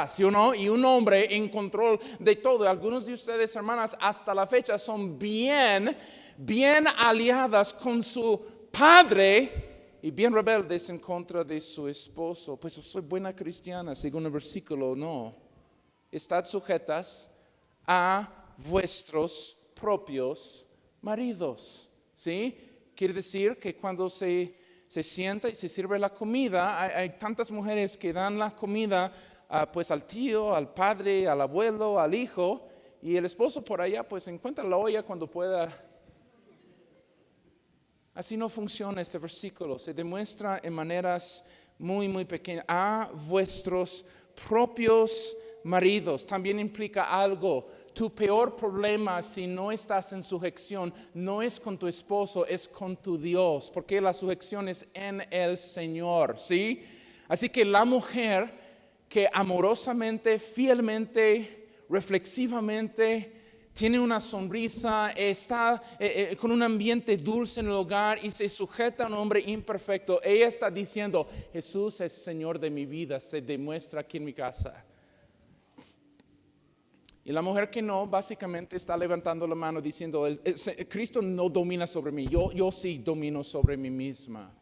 ¿sí o no? Y un hombre en control de todo. Algunos de ustedes, hermanas, hasta la fecha son bien aliadas con su padre y bien rebeldes en contra de su esposo. Pues soy buena cristiana, según el versículo, no. Estad sujetas a vuestros propios maridos, ¿sí? Quiere decir que cuando se sienta y se sirve la comida, hay tantas mujeres que dan la comida pues al tío, al padre, al abuelo, al hijo, y el esposo por allá pues encuentra la olla cuando pueda. Así no funciona este versículo, se demuestra en maneras muy pequeñas. A vuestros propios maridos también implica algo. Tu peor problema si no estás en sujeción no es con tu esposo, es con tu Dios, porque la sujeción es en el Señor, ¿sí? Así que la mujer que amorosamente, fielmente, reflexivamente tiene una sonrisa, está con un ambiente dulce en el hogar y se sujeta a un hombre imperfecto, ella está diciendo, Jesús es Señor de mi vida, se demuestra aquí en mi casa. Y la mujer que no, básicamente está levantando la mano diciendo, Cristo no domina sobre mí, yo sí domino sobre mí misma.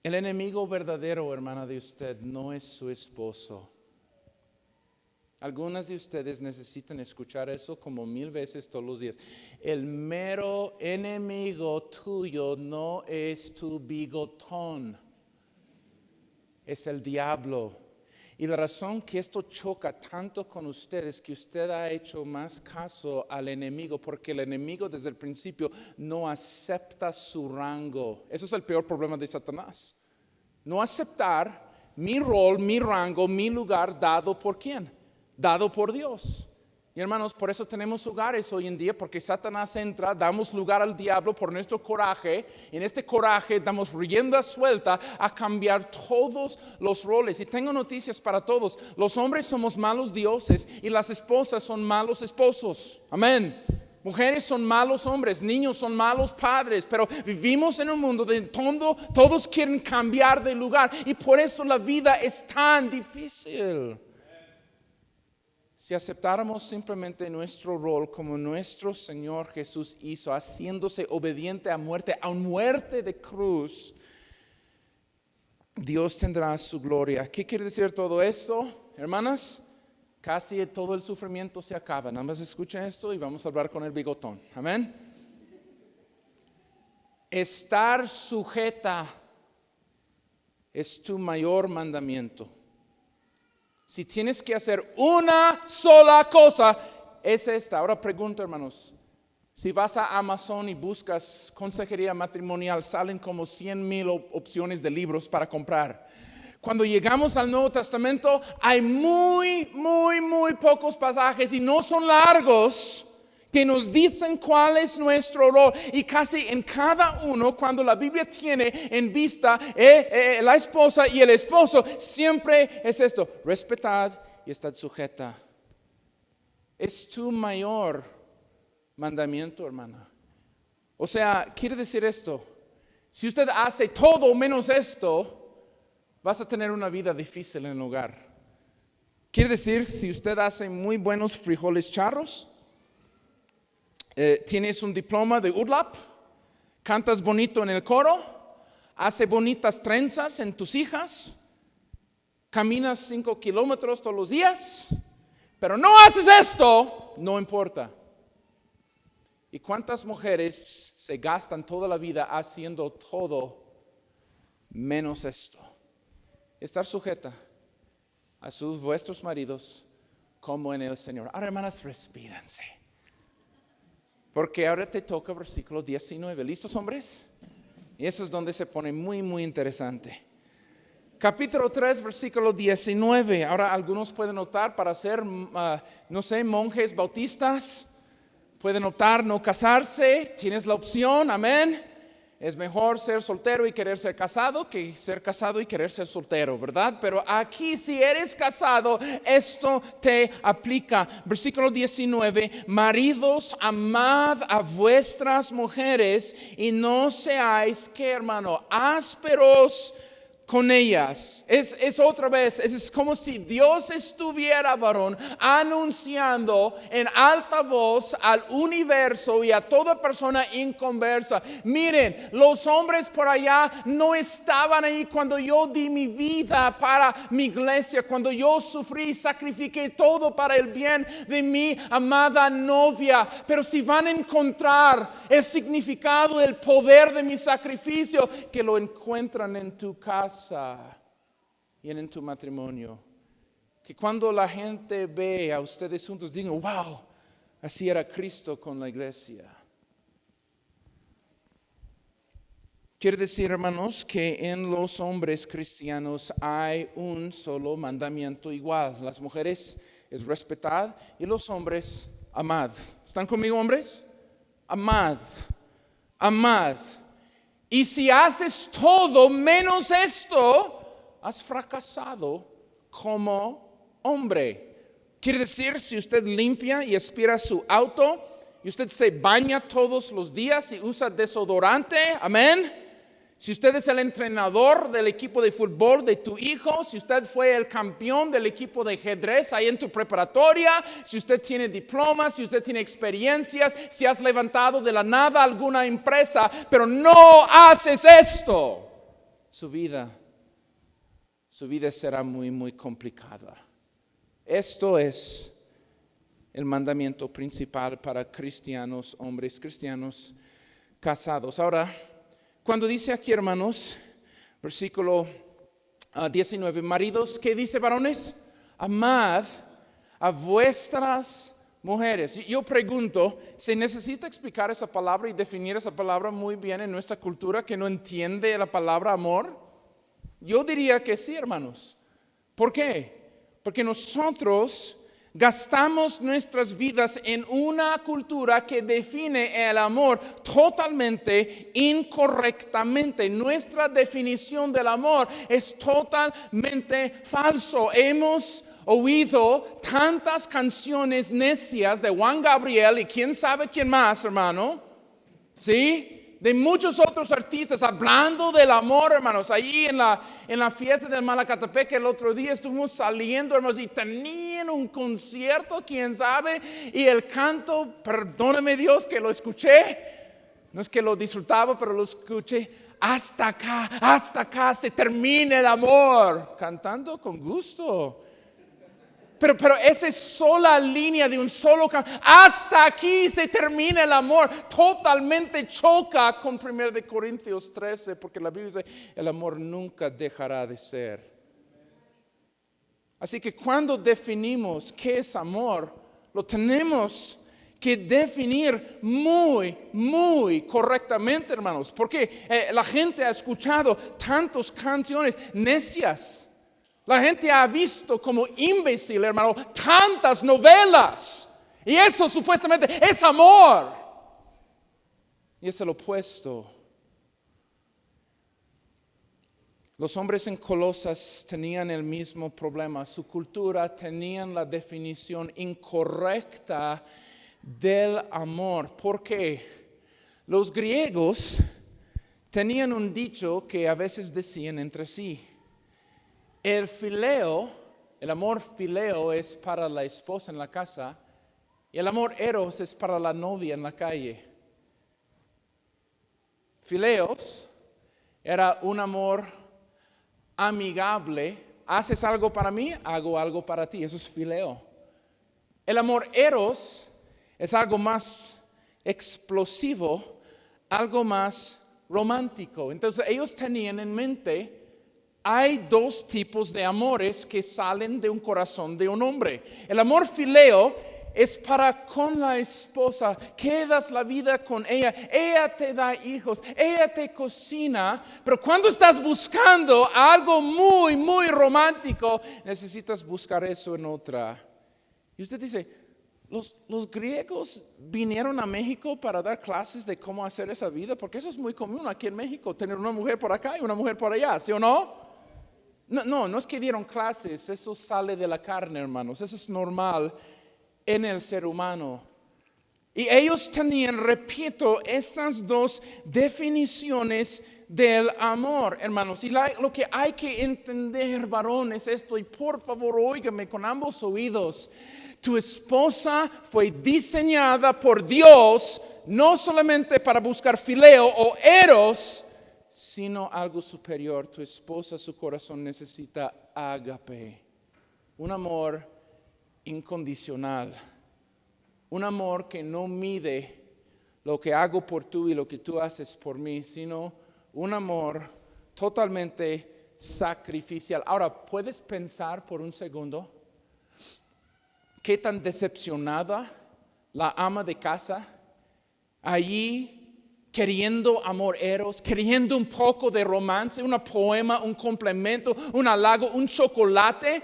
El enemigo verdadero, hermana de usted, no es su esposo. Algunas de ustedes necesitan escuchar eso como 1000 veces todos los días. El mero enemigo tuyo no es tu bigotón, es el diablo. Y la razón que esto choca tanto con ustedes es que usted ha hecho más caso al enemigo, porque el enemigo desde el principio no acepta su rango. Eso es el peor problema de Satanás. No aceptar mi rol, mi rango, mi lugar dado por ¿quién? Dado por Dios. Y hermanos, por eso tenemos hogares hoy en día, porque Satanás entra, damos lugar al diablo por nuestro coraje. En este coraje damos rienda suelta a cambiar todos los roles. Y tengo noticias para todos. Los hombres somos malos dioses y las esposas son malos esposos. Amén. Mujeres son malos hombres, niños son malos padres, pero vivimos en un mundo donde todos quieren cambiar de lugar y por eso la vida es tan difícil. Si aceptáramos simplemente nuestro rol como nuestro Señor Jesús hizo, haciéndose obediente a muerte de cruz, Dios tendrá su gloria. ¿Qué quiere decir todo esto, hermanas? Casi todo el sufrimiento se acaba. Nada más escuchen esto y vamos a hablar con el bigotón. Amén. Estar sujeta es tu mayor mandamiento. Si tienes que hacer una sola cosa, es esta. Ahora pregunto, hermanos, Si vas a Amazon y buscas consejería matrimonial, salen como 100,000 opciones de libros para comprar. Cuando llegamos al Nuevo Testamento, hay muy pocos pasajes y no son largos que nos dicen cuál es nuestro rol. Y casi en cada uno, cuando la Biblia tiene en vista la esposa y el esposo, siempre es esto: respetad y estad sujeta. Es tu mayor mandamiento, hermana. O sea, quiere decir esto: si usted hace todo menos esto, vas a tener una vida difícil en el hogar. Quiere decir, si usted hace muy buenos frijoles charros, tienes un diploma de URLAP, cantas bonito en el coro, hace bonitas trenzas en tus hijas, caminas 5 kilómetros todos los días, pero no haces esto, no importa. ¿Y cuántas mujeres se gastan toda la vida haciendo todo menos esto? Estar sujeta a vuestros maridos como en el Señor. Ahora, hermanas, respírense, porque ahora te toca versículo 19. ¿Listos, hombres? Y eso es donde se pone muy interesante. Capítulo 3, versículo 19. Ahora algunos pueden optar para ser, monjes bautistas. Pueden optar no casarse. Tienes la opción, amén. Es mejor ser soltero y querer ser casado que ser casado y querer ser soltero, ¿verdad? Pero aquí, si eres casado, esto te aplica. Versículo 19: maridos, amad a vuestras mujeres y no seáis, ¿qué, hermano? Ásperos con ellas. Es otra vez, es como si Dios estuviera, varón, anunciando en alta voz al universo y a toda persona inconversa: miren, los hombres por allá no estaban ahí cuando yo di mi vida para mi iglesia, cuando yo sufrí y sacrifiqué todo para el bien de mi amada novia. Pero si van a encontrar el significado, el poder de mi sacrificio, que lo encuentran en tu casa y en tu matrimonio. Que cuando la gente ve a ustedes juntos, digan: wow, así era Cristo con la iglesia. Quiere decir, hermanos, que en los hombres cristianos hay un solo mandamiento igual. Las mujeres es respetad y los hombres amad. ¿Están conmigo, hombres? Amad, amad. Y si haces todo menos esto, has fracasado como hombre. Quiere decir, si usted limpia y aspira su auto, y usted se baña todos los días y usa desodorante, amén. Si usted es el entrenador del equipo de fútbol de tu hijo, si usted fue el campeón del equipo de ajedrez ahí en tu preparatoria, si usted tiene diplomas, si usted tiene experiencias, si has levantado de la nada alguna empresa, pero no haces esto, su vida será muy complicada. Esto es el mandamiento principal para cristianos, hombres cristianos casados. Ahora, cuando dice aquí, hermanos, versículo 19, maridos, ¿qué dice, varones? Amad a vuestras mujeres. Yo pregunto, ¿se necesita explicar esa palabra y definir esa palabra muy bien en nuestra cultura que no entiende la palabra amor? Yo diría que sí, hermanos. ¿Por qué? Porque nosotros gastamos nuestras vidas en una cultura que define el amor totalmente incorrectamente. Nuestra definición del amor es totalmente falso. Hemos oído tantas canciones necias de Juan Gabriel y quién sabe quién más, hermano, ¿sí? De muchos otros artistas hablando del amor, hermanos. Allí en la fiesta del Malacatepec el otro día estuvimos saliendo, hermanos, y tenían un concierto, quién sabe, y el canto, perdóname Dios que lo escuché, no es que lo disfrutaba, pero lo escuché: hasta acá se termina el amor, cantando con gusto. Pero esa es sola línea de un solo canto. Hasta aquí se termina el amor. Totalmente choca con 1 Corintios 13, porque la Biblia dice: el amor nunca dejará de ser. Así que cuando definimos qué es amor, lo tenemos que definir muy correctamente, hermanos, porque la gente ha escuchado tantas canciones necias. La gente ha visto como imbécil, hermano, tantas novelas. Y eso supuestamente es amor. Y es el opuesto. Los hombres en Colosas tenían el mismo problema. Su cultura tenía la definición incorrecta del amor. ¿Por qué? Los griegos tenían un dicho que a veces decían entre sí. El fileo, el amor fileo es para la esposa en la casa y el amor eros es para la novia en la calle. Fileos era un amor amigable. Haces algo para mí, hago algo para ti. Eso es fileo. El amor eros es algo más explosivo, algo más romántico. Entonces ellos tenían en mente, hay dos tipos de amores que salen de un corazón de un hombre. El amor fileo es para con la esposa, quedas la vida con ella te da hijos, ella te cocina, pero cuando estás buscando algo muy romántico, necesitas buscar eso en otra. Y usted dice, los griegos vinieron a México para dar clases de cómo hacer esa vida, porque eso es muy común aquí en México, tener una mujer por acá y una mujer por allá, ¿sí o no? No es que dieron clases, eso sale de la carne, hermanos, eso es normal en el ser humano. Y ellos tenían, repito, estas dos definiciones del amor, hermanos. Y lo que hay que entender, varones, esto, y por favor, óigame con ambos oídos. Tu esposa fue diseñada por Dios, no solamente para buscar fileo o eros, sino algo superior. Tu esposa, su corazón necesita ágape, un amor incondicional, un amor que no mide lo que hago por tú y lo que tú haces por mí, sino un amor totalmente sacrificial. Ahora, ¿puedes pensar por un segundo qué tan decepcionada la ama de casa allí queriendo amor eros, queriendo un poco de romance, un poema, un complemento, un halago, un chocolate?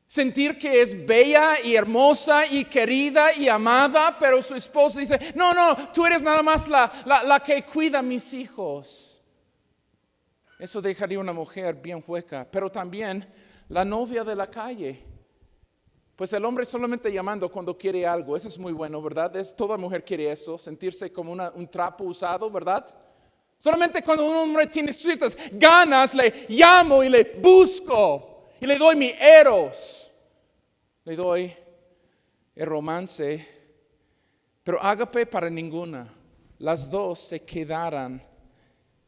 Sentir que es bella y hermosa y querida y amada, pero su esposo dice, no, tú eres nada más la que cuida a mis hijos. Eso dejaría una mujer bien hueca, pero también la novia de la calle. Pues el hombre solamente llamando cuando quiere algo, eso es muy bueno, ¿verdad? Toda mujer quiere eso, sentirse como un trapo usado, ¿verdad? Solamente cuando un hombre tiene ciertas ganas, le llamo y le busco. Y le doy mi eros, le doy el romance, pero ágape para ninguna. Las dos se quedarán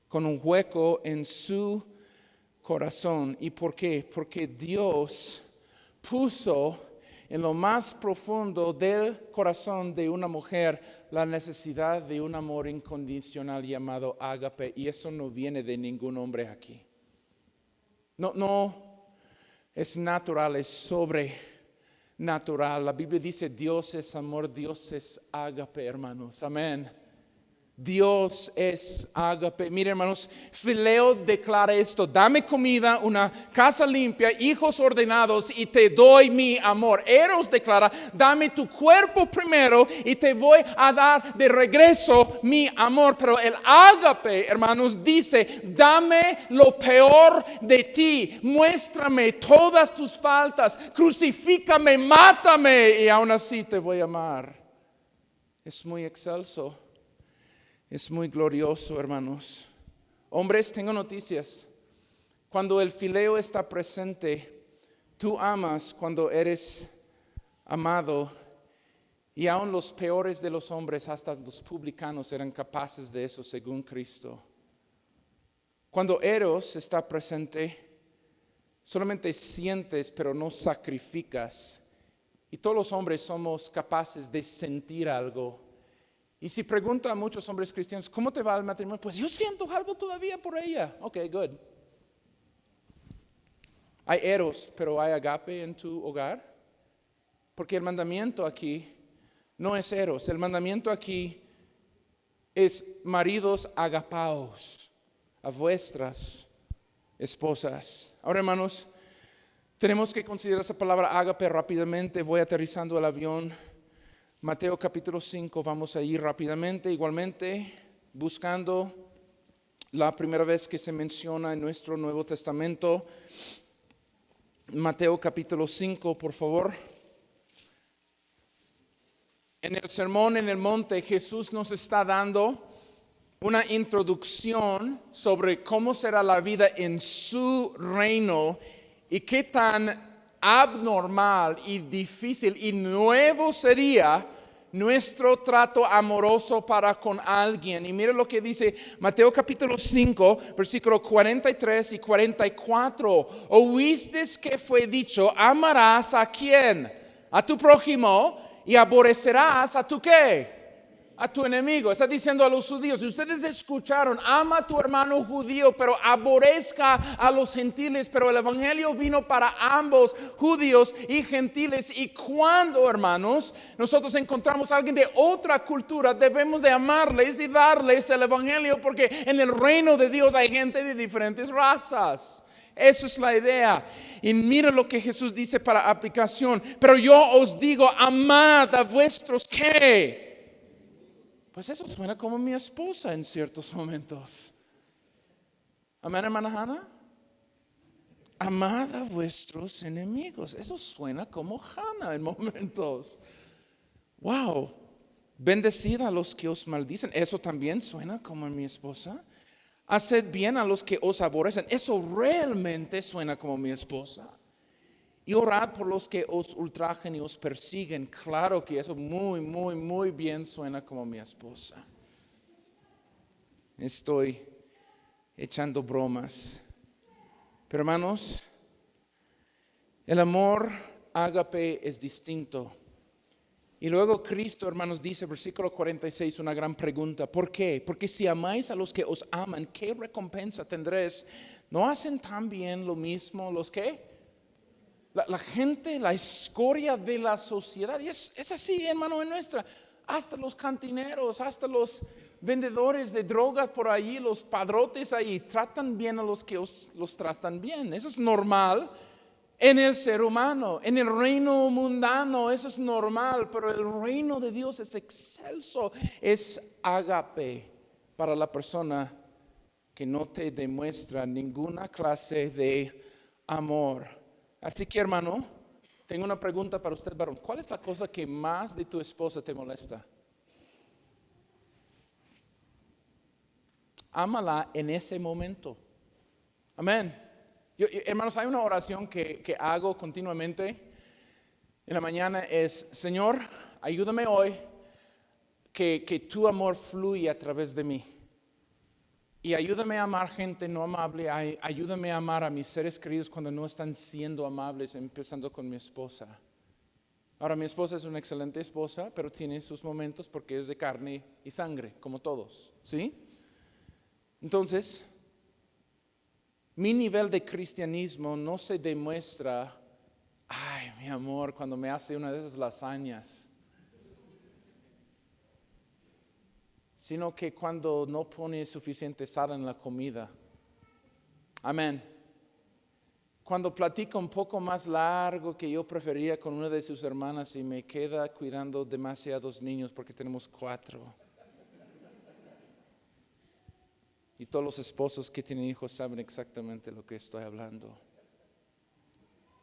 con un hueco en su corazón. ¿Y por qué? Porque Dios puso en lo más profundo del corazón de una mujer la necesidad de un amor incondicional llamado ágape. Y eso no viene de ningún hombre aquí. No. Es natural, es sobrenatural. La Biblia dice Dios es amor, Dios es ágape, hermanos. Amén. Dios es ágape. Mire, hermanos, Fileo declara esto: dame comida, una casa limpia, hijos ordenados y te doy mi amor. Eros declara: dame tu cuerpo primero y te voy a dar de regreso mi amor. Pero el ágape, hermanos, dice: dame lo peor de ti, muéstrame todas tus faltas, crucifícame, mátame y aún así te voy a amar. Es muy excelso. Es muy glorioso, hermanos. Hombres, tengo noticias. Cuando el fileo está presente, tú amas cuando eres amado. Y aún los peores de los hombres, hasta los publicanos, eran capaces de eso según Cristo. Cuando eros está presente, solamente sientes pero no sacrificas. Y todos los hombres somos capaces de sentir algo. Y si pregunto a muchos hombres cristianos, ¿cómo te va el matrimonio? Pues yo siento algo todavía por ella. Ok, good. Hay eros, pero hay agape en tu hogar. Porque el mandamiento aquí no es eros. El mandamiento aquí es: maridos, agapaos a vuestras esposas. Ahora, hermanos, tenemos que considerar esa palabra ágape rápidamente. Voy aterrizando el avión. Mateo capítulo 5, vamos a ir rápidamente, igualmente buscando la primera vez que se menciona en nuestro Nuevo Testamento. Mateo capítulo 5, por favor. En el sermón en el monte, Jesús nos está dando una introducción sobre cómo será la vida en su reino y qué tan abnormal y difícil y nuevo sería nuestro trato amoroso para con alguien. Y mire lo que dice Mateo capítulo 5, versículos 43 y 44. Oísteis que fue dicho: amarás ¿a quién? A tu prójimo, y aborrecerás ¿a tu qué? A tu enemigo. Está diciendo a los judíos: si ustedes escucharon, ama a tu hermano judío, pero aborrezca a los gentiles. Pero el evangelio vino para ambos, judíos y gentiles. Y cuando, hermanos, nosotros encontramos a alguien de otra cultura, debemos de amarles y darles el evangelio, porque en el reino de Dios hay gente de diferentes razas. Eso es la idea. Y mira lo que Jesús dice para aplicación: pero yo os digo, amad a vuestros ¿qué? Pues eso suena como mi esposa en ciertos momentos. Amén, hermana Hannah. Amad a vuestros enemigos. Eso suena como Hannah en momentos. Wow. Bendecid a los que os maldicen. Eso también suena como mi esposa. Haced bien a los que os aborrecen. Eso realmente suena como mi esposa. Y orad por los que os ultrajen y os persiguen. Claro que eso muy bien suena como mi esposa. Estoy echando bromas. Pero hermanos, el amor ágape es distinto. Y luego Cristo, hermanos, dice, versículo 46, una gran pregunta. ¿Por qué? Porque si amáis a los que os aman, ¿qué recompensa tendréis? ¿No hacen también lo mismo los que? La gente, la escoria de la sociedad. Y es así, hermano, en nuestra. Hasta los cantineros, hasta los vendedores de drogas por allí, los padrotes ahí, tratan bien a los que los tratan bien. Eso es normal en el ser humano. En el reino mundano eso es normal, pero el reino de Dios es excelso. Es ágape para la persona que no te demuestra ninguna clase de amor. Así que, hermano, tengo una pregunta para usted, varón. ¿Cuál es la cosa que más de tu esposa te molesta? Ámala en ese momento. Amén. Hermanos, hay una oración que hago continuamente en la mañana. Es: Señor, ayúdame hoy que tu amor fluya a través de mí. Y ayúdame a amar gente no amable. Ayúdame a amar a mis seres queridos cuando no están siendo amables, empezando con mi esposa. Ahora, mi esposa es una excelente esposa, pero tiene sus momentos porque es de carne y sangre, como todos, ¿sí? Entonces, mi nivel de cristianismo no se demuestra: ay, mi amor, cuando me hace una de esas lasañas. Sino que cuando no pone suficiente sal en la comida. Amén. Cuando platica un poco más largo que yo prefería con una de sus hermanas y me queda cuidando demasiados niños porque tenemos 4. Y todos los esposos que tienen hijos saben exactamente lo que estoy hablando.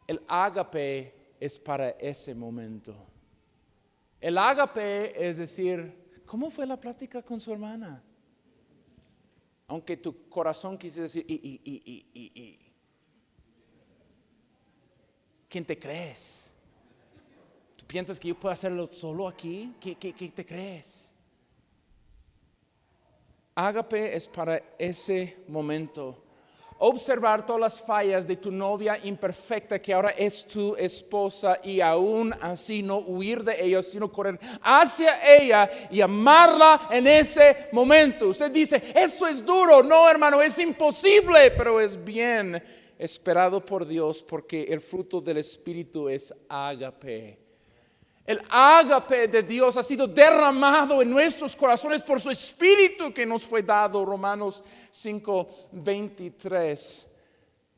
El ágape es para ese momento. El ágape es decir: ¿cómo fue la plática con su hermana? Aunque tu corazón quise decir, ¿quién te crees? ¿Tú piensas que yo puedo hacerlo solo aquí? ¿Qué te crees? Ágape es para ese momento. Observar todas las fallas de tu novia imperfecta que ahora es tu esposa, y aún así no huir de ella, sino correr hacia ella y amarla en ese momento. Usted dice: eso es duro. No, hermano, es imposible, pero es bien esperado por Dios, porque el fruto del Espíritu es ágape. El ágape de Dios ha sido derramado en nuestros corazones por su Espíritu que nos fue dado. Romanos 5:23.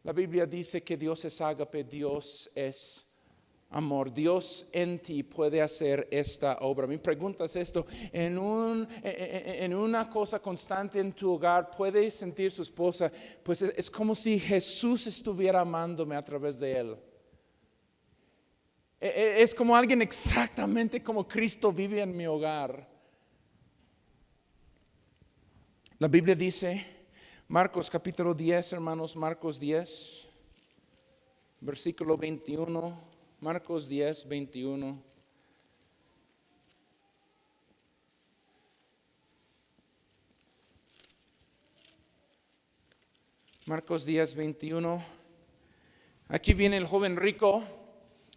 La Biblia dice que Dios es ágape, Dios es amor. Dios en ti puede hacer esta obra. Mi pregunta es esto: en una cosa constante en tu hogar, ¿puede sentir su esposa? Pues es como si Jesús estuviera amándome a través de él. Es como alguien exactamente como Cristo vive en mi hogar. La Biblia dice, Marcos capítulo 10, hermanos, Marcos 10, versículo 21, Marcos 10, 21. Marcos 10, 21. Aquí viene el joven rico.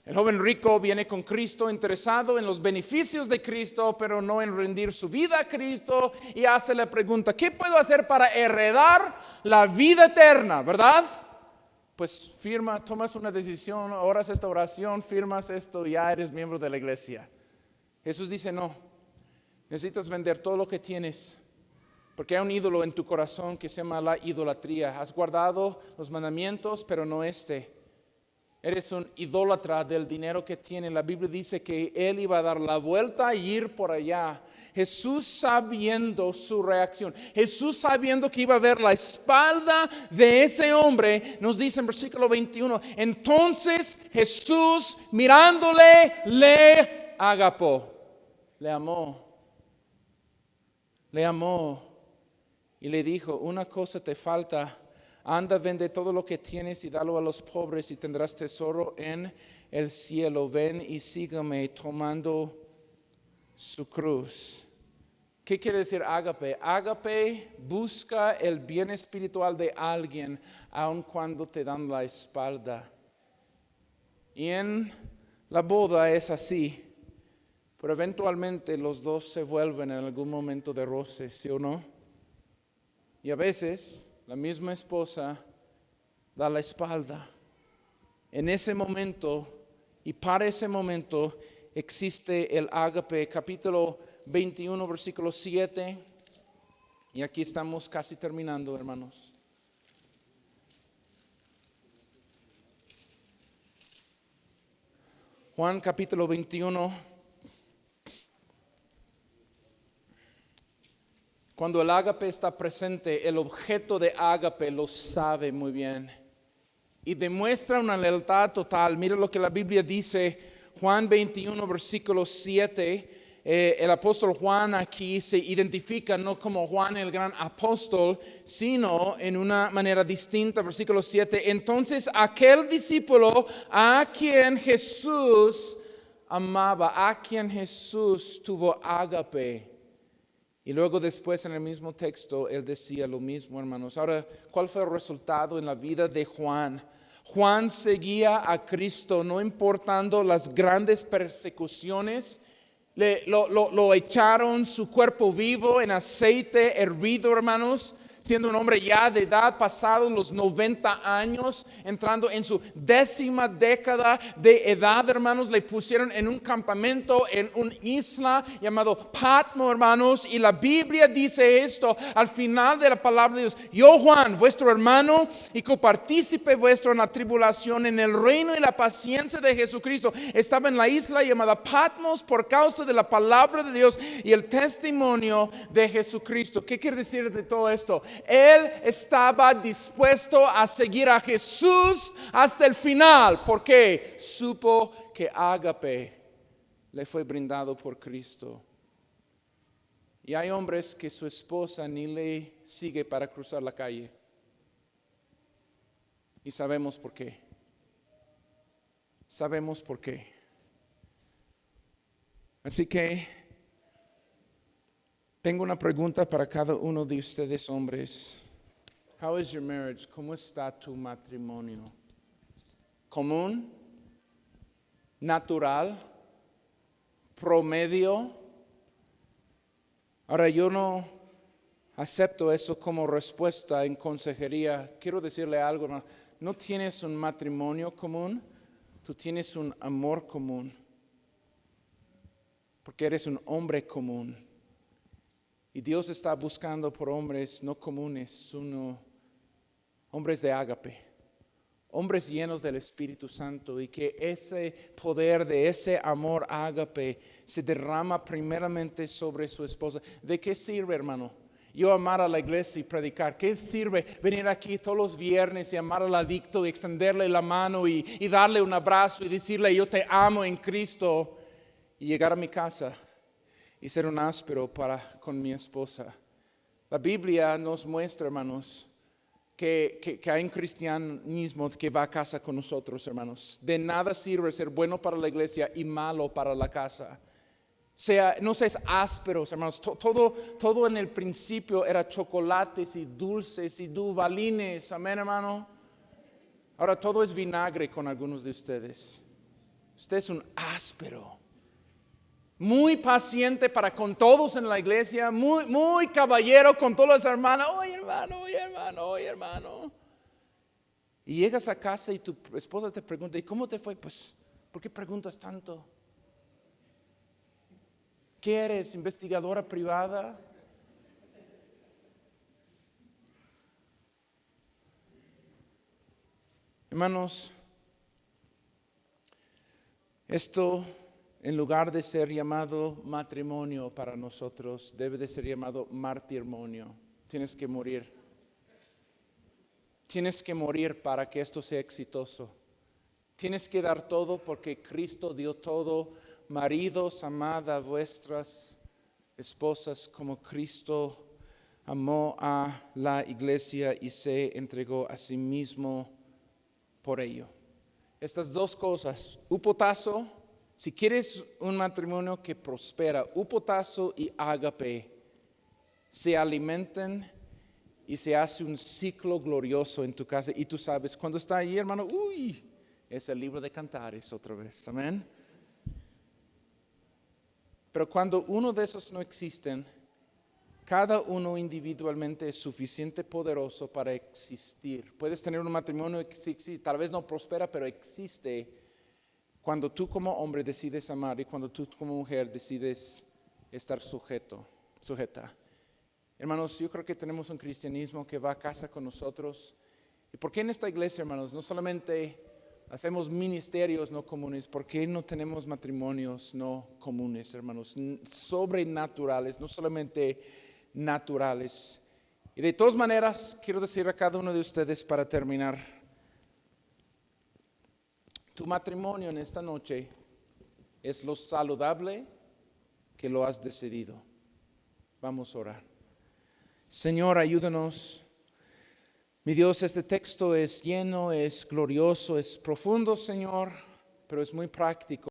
El joven rico viene con Cristo, interesado en los beneficios de Cristo, pero no en rendir su vida a Cristo, y hace la pregunta: ¿qué puedo hacer para heredar la vida eterna? ¿Verdad? Pues tomas una decisión, oras esta oración, firmas esto y ya eres miembro de la iglesia. Jesús dice: no, necesitas vender todo lo que tienes, porque hay un ídolo en tu corazón que se llama la idolatría. Has guardado los mandamientos, pero no este. Eres un idólatra del dinero que tiene. La Biblia dice que él iba a dar la vuelta y ir por allá. Jesús sabiendo su reacción, Jesús sabiendo que iba a ver la espalda de ese hombre, nos dice en versículo 21, entonces Jesús mirándole le agapó, le amó y le dijo: una cosa te falta. Anda, vende todo lo que tienes y dalo a los pobres y tendrás tesoro en el cielo. Ven y sígame, tomando su cruz. ¿Qué quiere decir ágape? Ágape busca el bien espiritual de alguien aun cuando te dan la espalda. Y en la boda es así, pero eventualmente los dos se vuelven en algún momento de roce, ¿sí o no? Y a veces la misma esposa da la espalda. En ese momento y para ese momento existe el ágape. Capítulo 21, versículo 7. Y aquí estamos casi terminando, hermanos. Juan capítulo 21. Cuando el ágape está presente, el objeto de ágape lo sabe muy bien y demuestra una lealtad total. Mira lo que la Biblia dice, Juan 21, versículo 7. El apóstol Juan aquí se identifica no como Juan el gran apóstol, sino en una manera distinta. Versículo 7. Entonces aquel discípulo a quien Jesús amaba, a quien Jesús tuvo ágape. Y luego después en el mismo texto él decía lo mismo, hermanos. Ahora, ¿cuál fue el resultado en la vida de Juan? Juan seguía a Cristo no importando las grandes persecuciones. Lo echaron su cuerpo vivo en aceite hervido, hermanos, siendo un hombre ya de edad, pasado los 90 años, entrando en su 10ª década de edad, hermanos. Le pusieron en un campamento en una isla llamado Patmos, hermanos, y la Biblia dice esto al final de la palabra de Dios: yo, Juan, vuestro hermano y copartícipe vuestro en la tribulación, en el reino y la paciencia de Jesucristo, estaba en la isla llamada Patmos por causa de la palabra de Dios y el testimonio de Jesucristo. ¿Qué quiere decir de todo esto? Él estaba dispuesto a seguir a Jesús hasta el final, porque supo que ágape le fue brindado por Cristo. Y hay hombres que su esposa ni le sigue para cruzar la calle. Y sabemos por qué. Sabemos por qué. Así que tengo una pregunta para cada uno de ustedes, hombres. How is your marriage? ¿Cómo está tu matrimonio? ¿Común? ¿Natural? ¿Promedio? Ahora, yo no acepto eso como respuesta en consejería. Quiero decirle algo: no tienes un matrimonio común, tú tienes un amor común. porque eres un hombre común. Y Dios está buscando por hombres no comunes, sino hombres de ágape, hombres llenos del Espíritu Santo, y que ese poder de ese amor ágape se derrama primeramente sobre su esposa. ¿De qué sirve, hermano, yo amar a la iglesia y predicar? ¿Qué sirve venir aquí todos los viernes y amar al adicto y extenderle la mano y darle un abrazo y decirle yo te amo en Cristo, y llegar a mi casa y ser un áspero con mi esposa? La Biblia nos muestra, hermanos, que hay un cristianismo que va a casa con nosotros, hermanos. De nada sirve ser bueno para la iglesia y malo para la casa. No seas ásperos, hermanos. Todo en el principio era chocolates y dulces y duvalines. Amén, hermano. Ahora todo es vinagre con algunos de ustedes. Usted es un áspero. Muy paciente para con todos en la iglesia, muy caballero con todas las hermanas. Oye hermano. Y llegas a casa y tu esposa te pregunta, ¿y cómo te fue? Pues, ¿por qué preguntas tanto? ¿Qué eres, investigadora privada? Hermanos, esto, en lugar de ser llamado matrimonio para nosotros, debe de ser llamado martirmonio. Tienes que morir. Tienes que morir para que esto sea exitoso. Tienes que dar todo porque Cristo dio todo. Maridos, amad a vuestras esposas como Cristo amó a la iglesia y se entregó a sí mismo por ello. Estas dos cosas, upotazo. Si quieres un matrimonio que prospera, upotazo y ágape se alimentan y se hace un ciclo glorioso en tu casa. Y tú sabes, cuando está ahí, hermano, es el libro de Cantares otra vez, amén. Pero cuando uno de esos no existen, cada uno individualmente es suficiente poderoso para existir. Puedes tener un matrimonio que tal vez no prospera, pero existe. Cuando tú como hombre decides amar y cuando tú como mujer decides estar sujeta. Hermanos, yo creo que tenemos un cristianismo que va a casa con nosotros. ¿Y por qué en esta iglesia, hermanos, no solamente hacemos ministerios no comunes? ¿Por qué no tenemos matrimonios no comunes, hermanos? Sobrenaturales, no solamente naturales. Y de todas maneras, quiero decir a cada uno de ustedes para terminar, tu matrimonio en esta noche es lo saludable que lo has decidido. Vamos a orar. Señor, ayúdanos. Mi Dios, este texto es lleno, es glorioso, es profundo, Señor, pero es muy práctico.